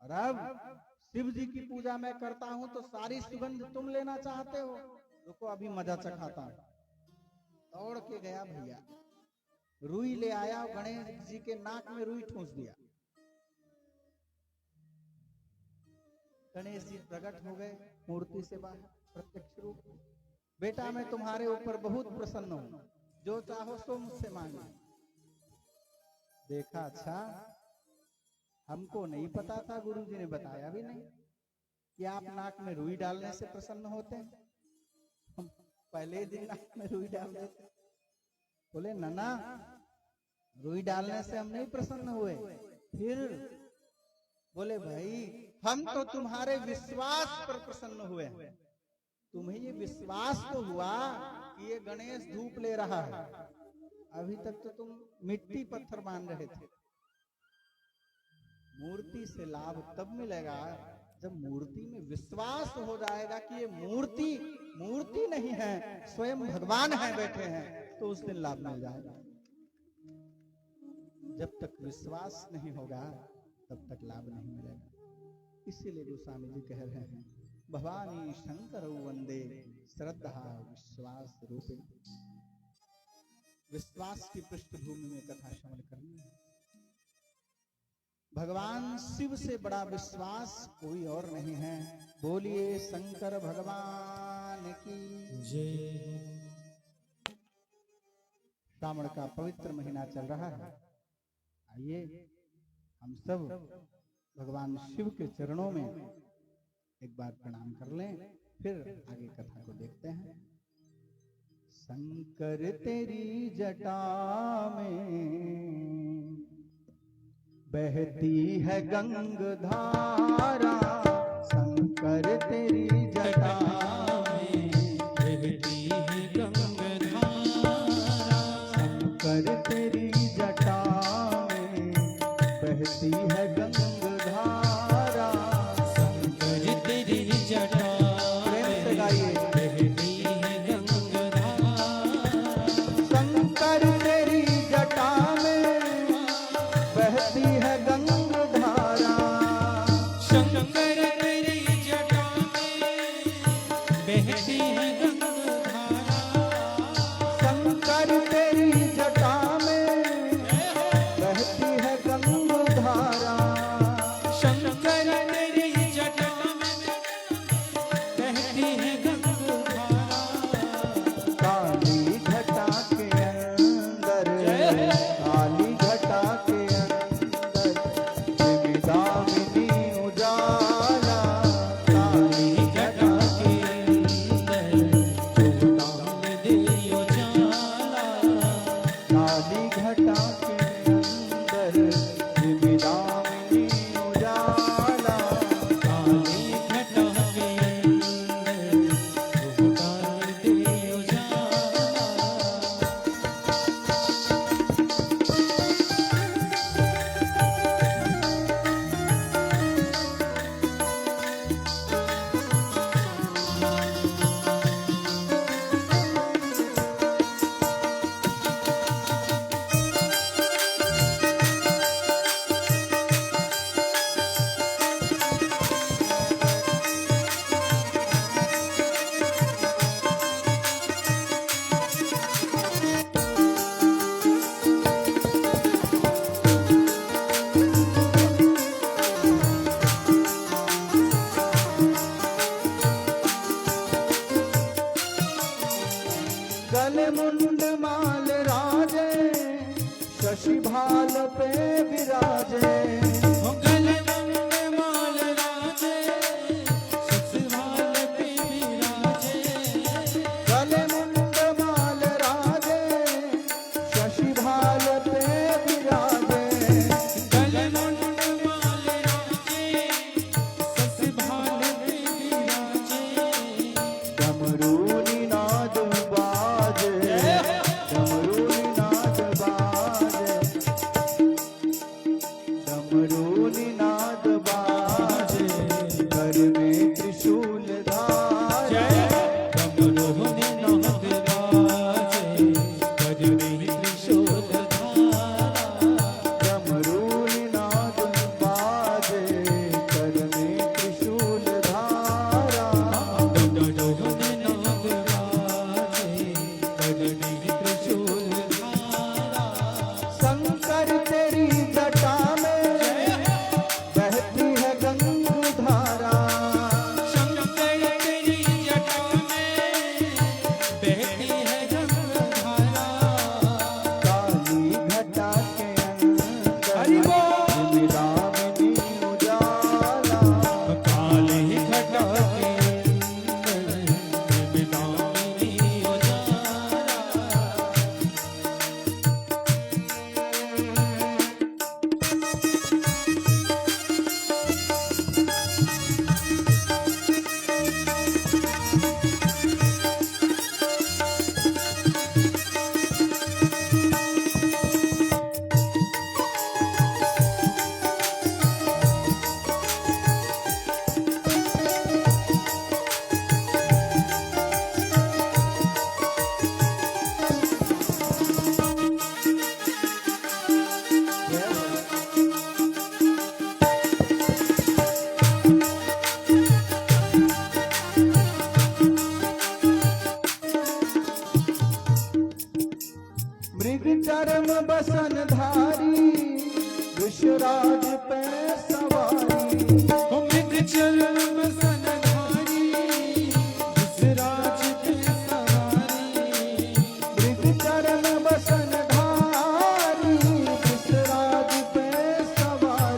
और अब शिव जी की पूजा मैं करता हूं तो सारी सुगंध तुम लेना चाहते हो। रुको अभी मजा चखाता हूं। दौड़ के गया भैया, रुई ले आया, गणेश जी के नाक में रुई ठूंस दिया। गणेश जी प्रकट हो गए मूर्ति से बाहर, प्रत्यक्ष रूप। बेटा मैं तुम्हारे ऊपर बहुत प्रसन्न हूं, जो चाहो सो मुझसे मांगो। देखा अच्छा, हमको नहीं पता था, गुरु जी ने बताया भी नहीं कि आप नाक में रुई डालने से प्रसन्न होते हैं। हम पहले दिन नाक में रुई डाल देते। बोले नना, रुई डालने से हम नहीं प्रसन्न हुए। फिर बोले भाई हम तो तुम्हारे विश्वास पर प्रसन्न हुए। तुम्हें ये विश्वास तो हुआ कि ये गणेश धूप ले रहा है, अभी तक तो तुम मिट्टी पत्थर मान रहे थे। मूर्ति से लाभ तब मिलेगा जब मूर्ति में विश्वास हो जाएगा कि ये मूर्ति नहीं है, स्वयं भगवान है, बैठे हैं, तो उस दिन लाभ मिल जाएगा। जब तक विश्वास नहीं होगा तब तक लाभ नहीं मिलेगा। इसीलिए गोस्वामी जी कह रहे हैं भवानी शंकर वंदे श्रद्धा विश्वास रूपे। विश्वास की पृष्ठभूमि में कथा श्रवण करनी है। भगवान शिव से बड़ा विश्वास कोई और नहीं है। बोलिए शंकर भगवान की जय। श्रावण का पवित्र महीना चल रहा है। आइए हम सब भगवान शिव के चरणों में एक बार प्रणाम कर लें, फिर आगे कथा को देखते हैं। शंकर तेरी जटा में बहती है गंगाधारा, शंकर तेरी जटा में बहती है गंगाधारा, शंकर तेरी जटा में बहती है गंगाधारा, शंकर तेरी जटा प्रेम से गाइए। बहती है गंगाधारा, शंकर तेरी जटा में बहती है गंगाधारा, शंकर तेरी जटा में बहती है गंगाधारा, शंकर तेरी जटा में बहती है गंगाधारा, शंकर तेरी जटा में बहती है गंगाधारा, काली घटा के अंदर, काली घटा के अंदर जगदामिनी उजाला, काली घटा के अंदर चौदाम दे उजाला, काली घटा के अंदर जगदामिनी उजाला, काली घटा के अंदर चौदाम दे उजाला। गले मुंड माल राजे, शशि भाल पे विराजे, गले मुंड माल राजे, ससुराल पे विराजे, गले मुंड माल राजे, शशि भाल पे विराजे, गले मुंड माल राजे, ससुराल पे विराजे, डमरू निनाद बाजे, डमरू निनाद बाजे, डमरू निनाद बाजे, घर में त्रिशूल धारे, डमरू निनाद बाजे, गज में त्रिशूल धारा, डमरू निनाद बाजे, घर में त्रिशूल धारा, डमरू निनाद बाजे, गज में त्रिशूल धारा, शंकर तेरी जटा में बहती है गंगाधारा, शंकर तेरी जटा में बहती है गंगाधारा, काली घटा के अंदर हरि बोल। जगदामिनी उजाला, काले घटा के अंदर जगदामिनी उजाला। मृग चरम बसन धारी, विषराज पे सवारी, मृग चरण बसन धारी, विषराज पे सवारी, मृग चरम बसन धारी, विषराज पे सवारी,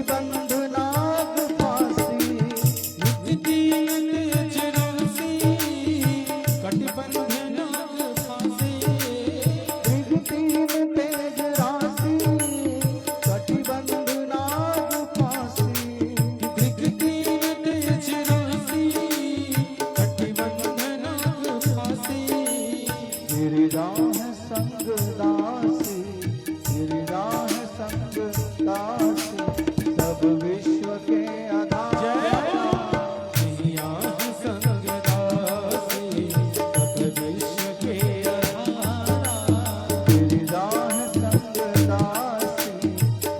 कटिबंध नाग फांसी नित्य दीन तेज राशि कटिबंध नाग फांसी तीन तेज राशि कटिबंध नाग फांसी तीन तेज राशि कटिबंध नाग फांसी गिरिजा है संग दासी गिरिजा है संग दासी सब विश्व के आधार जिया संग दासी सब विश्व के आधारा गिरिजा है संग दासी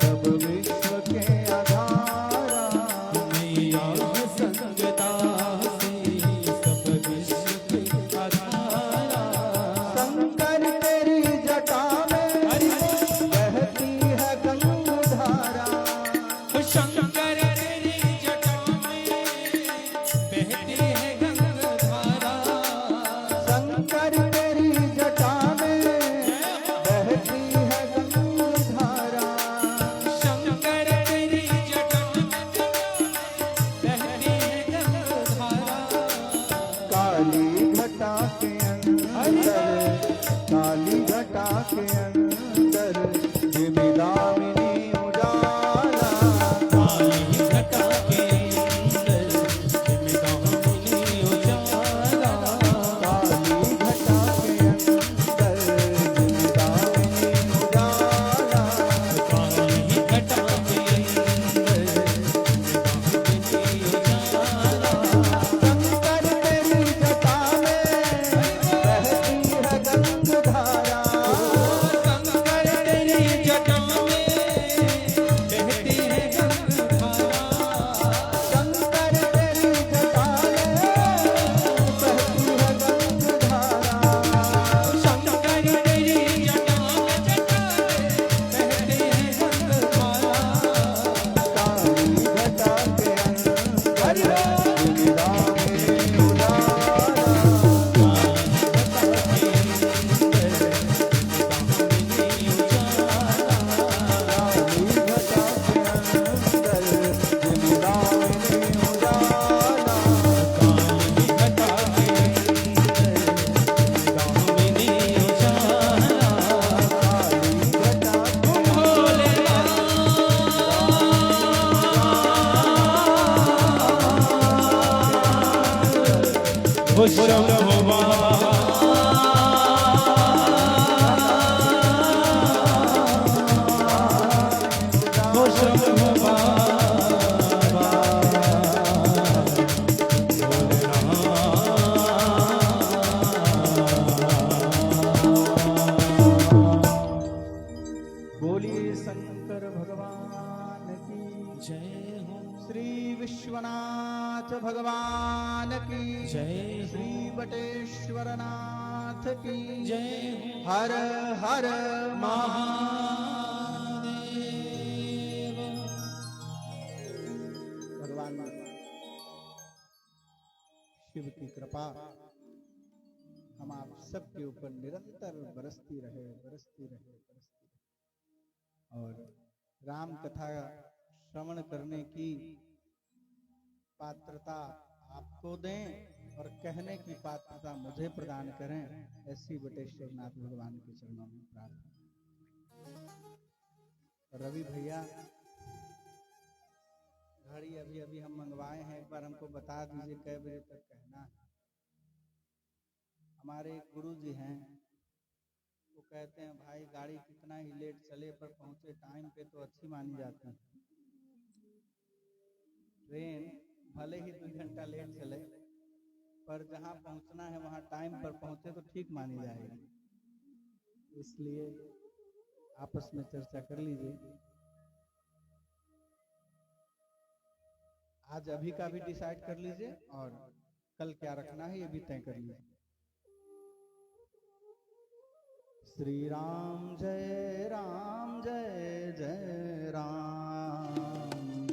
सब विश्व के आधारा जिया संग दासी सब विश्व के आधारा शंकर तेरी जटा में बहती है गंगाधारा शंकर तेरी जटा में बहती है गंगाधारा शंकर तेरी जटा में बहती है गंगाधारा शंकर तेरी जटा में बहती है गंगाधारा काली घटा के अंदर काली घटा के अंदर जिमिदामिनी उजाला काली घटा के अंदर जिमिदामिनी उजाला काली घटा के अंदर जिमिदामिनी उजाला काली घटा के अंदर जिमिदामिनी उजाला शंकर तेरी जटा में बहती है गंगाधारा शंकर तेरी जटा में बहती है गंगाधारा शंकर तेरी जटा में बहती है गंगाधारा शंकर तेरी जटा में बहती है गंगाधारा काली घटा के अंदर जिमिदामिनी उजाला काली घटा के अंदर जिमिदामिनी उजाला काली घटा खुश रहो बाबा खुश रहो बाबा बोलिए शंकर भगवान की जय हो श्री विश्वनाथ भगवान की जय श्री बटेश्वर नाथ की जय हर हर महादेव भगवान शिव की कृपा हम आप सबके ऊपर निरंतर बरसती रहे और राम कथा श्रवण करने की पात्रता आपको दें और कहने की पात्रता मुझे प्रदान करें, ऐसी बटेश्वर नाथ भगवान के चरणों में प्रार्थना। रवि भैया घड़ी अभी अभी हम मंगवाए हैं, एक बार हमको बता दीजिए कै बजे तक कहना है। हमारे एक गुरु जी हैं, वो कहते हैं भाई गाड़ी कितना ही लेट चले पर पहुंचे टाइम पे तो अच्छी मानी जाती है। ट्रेन भले ही 2 घंटा लेट चले पर जहां पहुंचना है वहां टाइम पर पहुंचे तो ठीक मानी जाएगी। इसलिए आपस में चर्चा कर लीजिए। आज अभी का भी डिसाइड कर लीजिए और कल क्या रखना है ये भी तय कर लीजिए। श्री राम जय जय राम,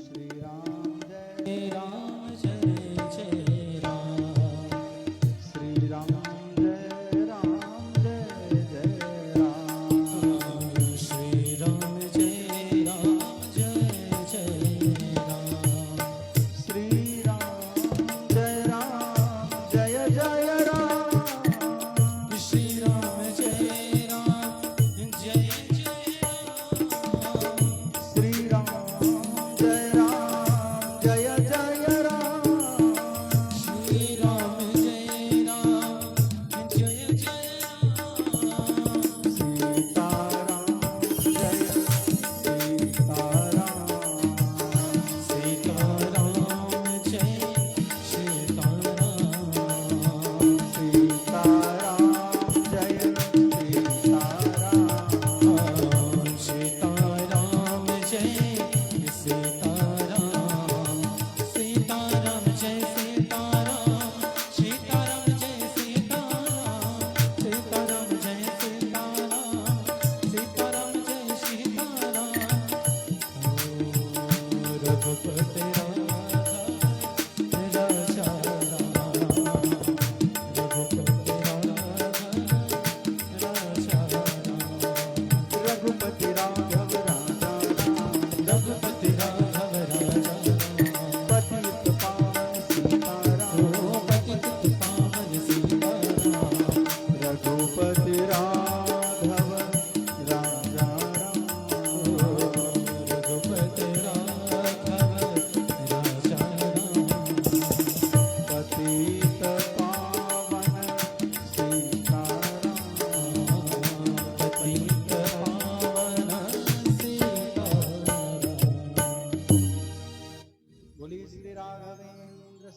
श्री राम जय राम जय जय राम, श्री राम जय जय राम, श्री राम जय जय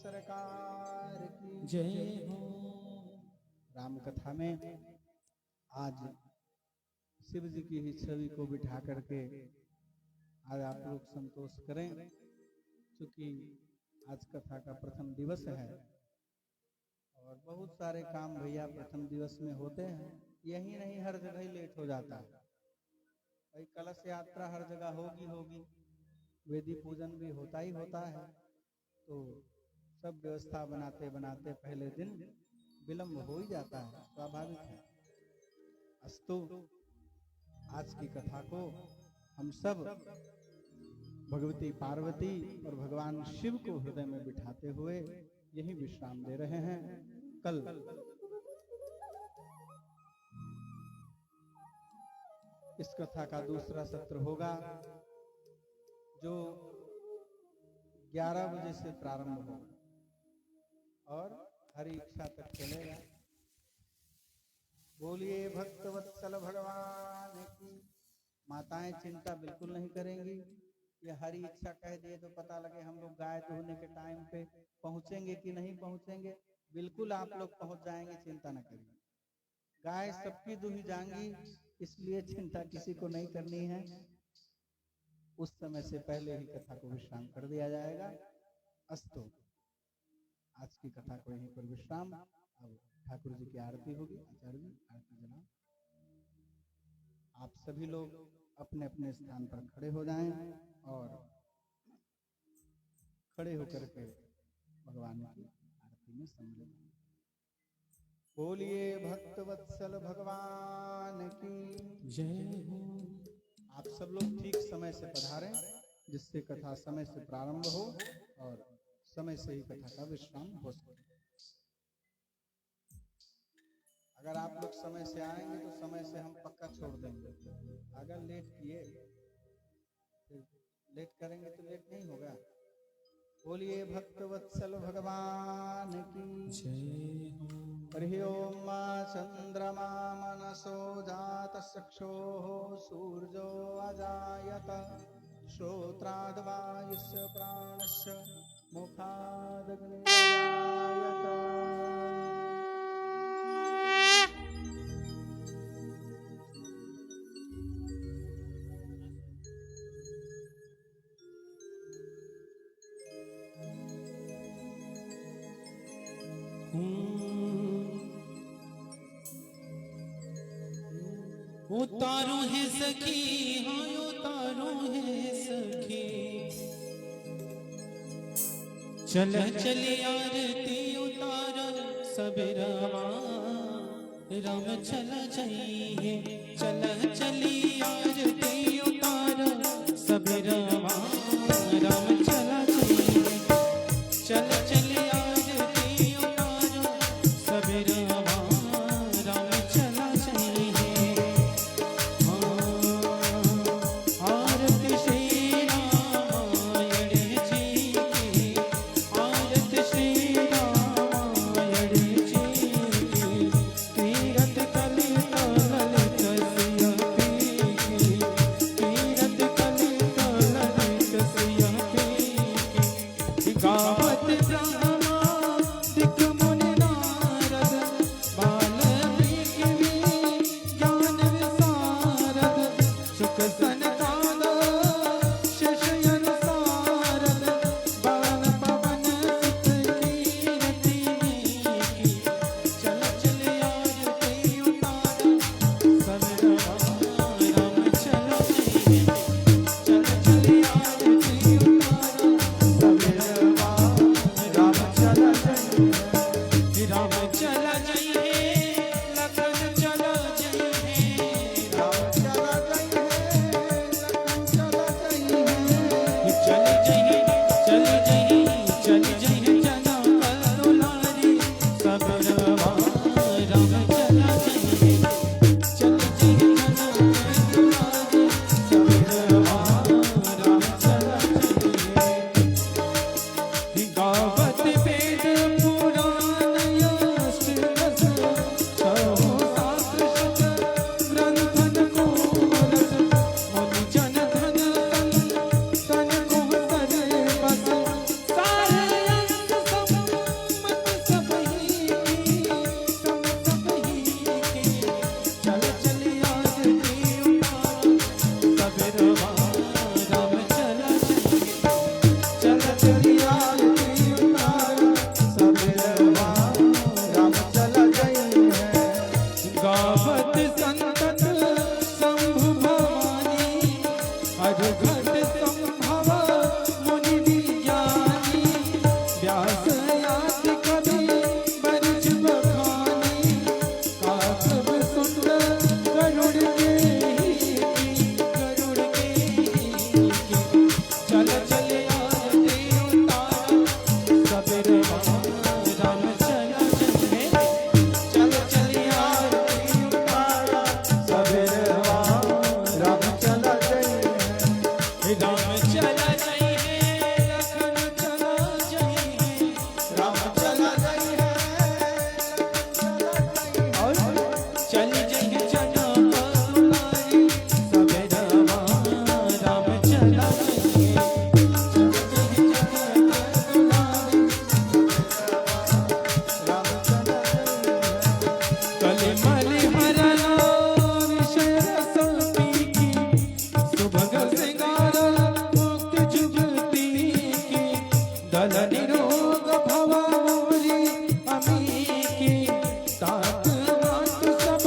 सरकार की जय हो। राम कथा में आज शिव जी की ही छवि को बिठा करके आज आप लोग संतोष करें, क्योंकि आज कथा का प्रथम दिवस है और बहुत सारे काम भैया प्रथम दिवस में होते हैं। यही नहीं, हर जगह ही लेट हो जाता है भाई। कलश यात्रा हर जगह होगी, वेदी पूजन भी होता ही होता है, तो सब व्यवस्था बनाते बनाते पहले दिन विलंब हो ही जाता है, स्वाभाविक है। अस्तु आज की कथा को हम सब भगवती पार्वती और भगवान शिव को हृदय में बिठाते हुए यही विश्राम दे रहे हैं। कल इस कथा का दूसरा सत्र होगा जो 11 बजे से प्रारंभ होगा और हरि इच्छा तक चलेगा। बोलिए भक्तवत्सल भगवान की। माताएं चिंता बिल्कुल नहीं करेंगी, ये हरि इच्छा कह दिए तो पता लगे हम लोग गाय दुहने के टाइम पे पहुंचेंगे कि नहीं पहुंचेंगे। बिल्कुल आप लोग पहुंच जाएंगे, चिंता न करिए। गाय सबकी दुही जाएंगी, इसलिए चिंता किसी को नहीं करनी है। उस समय से पहले ही कथा को विश्राम कर दिया जाएगा। अस्तु आज की कथा को यहीं पर विश्राम। अब ठाकुर जी की आरती होगी। आचार्य जी आरती जनाब। आप सभी लोग अपने अपने स्थान पर खड़े हो जाएं और खड़े होकर के भगवान की आरती में सम्मिलित हों। बोलिए भक्तवत्सल भगवान की जय हो। आप सब लोग ठीक समय से पधारें, जिससे कथा समय से प्रारंभ हो और समय से ही कथा का विश्राम हो सके। अगर आप लोग समय से आएंगे तो समय से हम पक्का छोड़ देंगे। अगर लेट किए, फिर लेट करेंगे तो लेट नहीं होगा। बोलिए भक्तवत्सल भगवान की जय हो। हरि ओम। चंद्रमा मनसो जात चक्षोः सूर्यो अजायत श्रोत्राद्वायुस्य प्राणस्य मुखादग्निर्जायत। उतारू है सखी, हाँ उतारू है सखी, चल चली आरती उतार सब रामा राम चल जाइए। चल चली आरती उतार सब रामा राम चल जाइए। चल चली आरती उतार सब रामा राम चल जाइए। आरती श्री रामायण जी की, आरती श्री रामायण जी की, तीरथ कलित ललित सिया की, तीरथ कलित ललित जल निरोग भव मोरी अमी की तात मात सब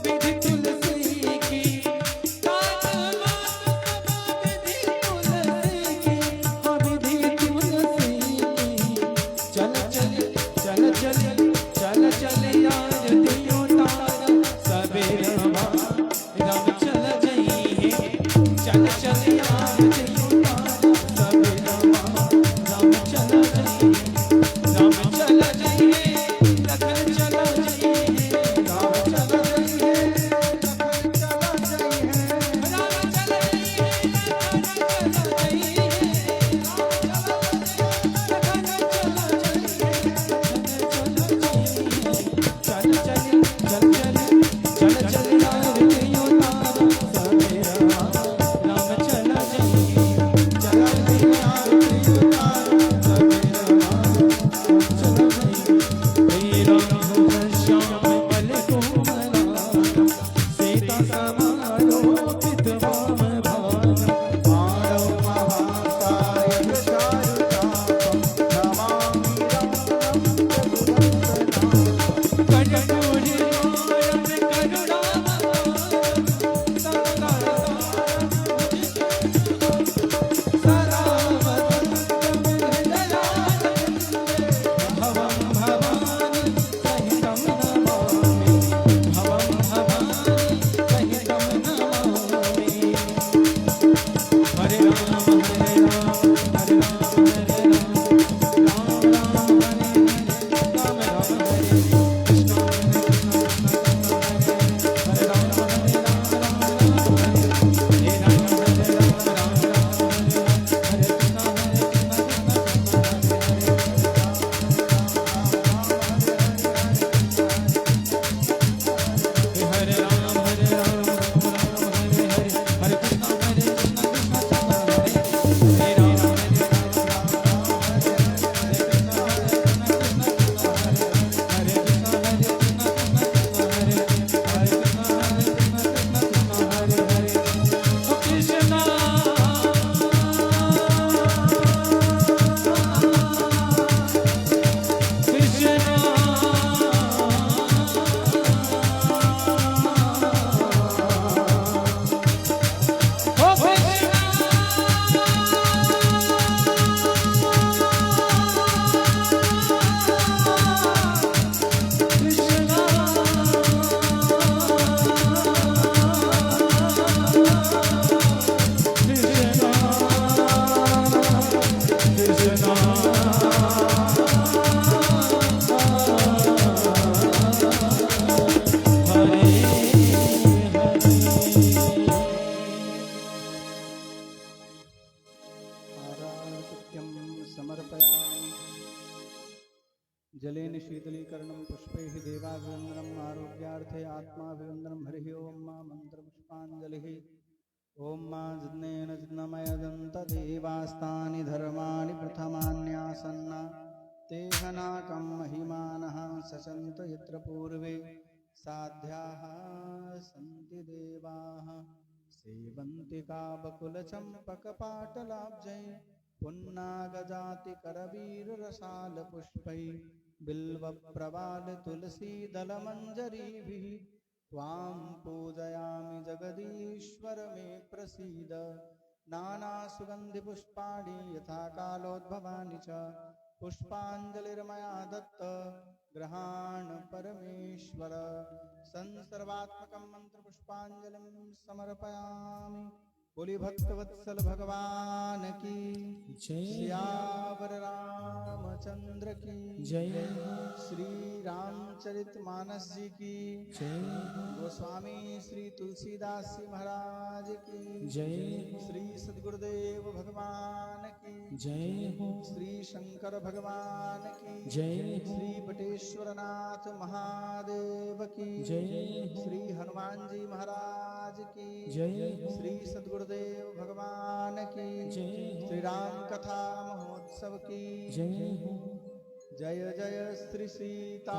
विधि तुलसी की तात मात सब विधि तुलसी की विधि तुलसी की चल चल चल चल चल चल यार दियो तार सबेरा राम चल जइहे चल चल यार दियो तार सबेरा राम चल जइहे लखन चल जइहे राम चल जइहे लखन चल जइहे राम चल जइहे लखन चल जइहे राम चल जइहे चल चल चल चल चल चल यार दियो तार सबेरा राम चल जइहे चल यार दियो तार सबेरा राम चल जइहे राम श्याम पल कोमला सीता समारोपित वाम भान मानव महाकाय चारुतापम नमामि रामं हरे राम हरे राम हरे राम हरे राम राम राम हरे हरे राम राम हरे कृष्ण हरे राम हरे राम राम हरे राम हरे राम हरे कृष्ण हरे राम हरे राम हरे हरे हरे कृष्ण हरे कृष्ण आरार्तिक्यं समर्पयामि जलेन शीतलीकरणं पुष्पैः देवाभिवन्दनम् आरोग्यार्थे आत्माभिवन्दनं हरिः ओं मा मन्त्रपुष्पाञ्जलिः ओं मा जिज्ञेन जिज्ञमयदन्तदेवास्तानि धर्माणि प्रथमान्यासन्न तेहनाकं महिमानः सचन्त यत्र पूर्वे साध्याः सन्ति देवाः सेवन्तिका बकुलचम्पकपाटलाब्जै पुन्नागजातिकरवीररसालपुष्पै बिल्वप्रवालतुलसीदलमञ्जरीभिः त्वां पूजयामि जगदीश्वर मे प्रसीद नानासुगन्धिपुष्पाणि यथा कालोद्भवानि च पुष्पाञ्जलिर्मया दत्त ग्रहाण परमेश्वर संसर्वात्मकं मंत्रपुष्पाञ्जलिं समर्पयामि। बोली भक्तवत्सल भगवान की जय। सियावर रामचंद्र की जय। श्री रामचरितमानस जी की जय। गोस्वामी श्री तुलसीदास जी महाराज की जय। श्री सद्गुरुदेव भगवान की जय हो। श्री शंकर भगवान की जय। श्री बटेश्वरनाथ महादेव की जय। श्री हनुमान जी महाराज की जय। श्री सद्गुरुदेव भगवान की जय। श्री राम कथा महोत्सव की जय हो। जय जय श्री सीताराम।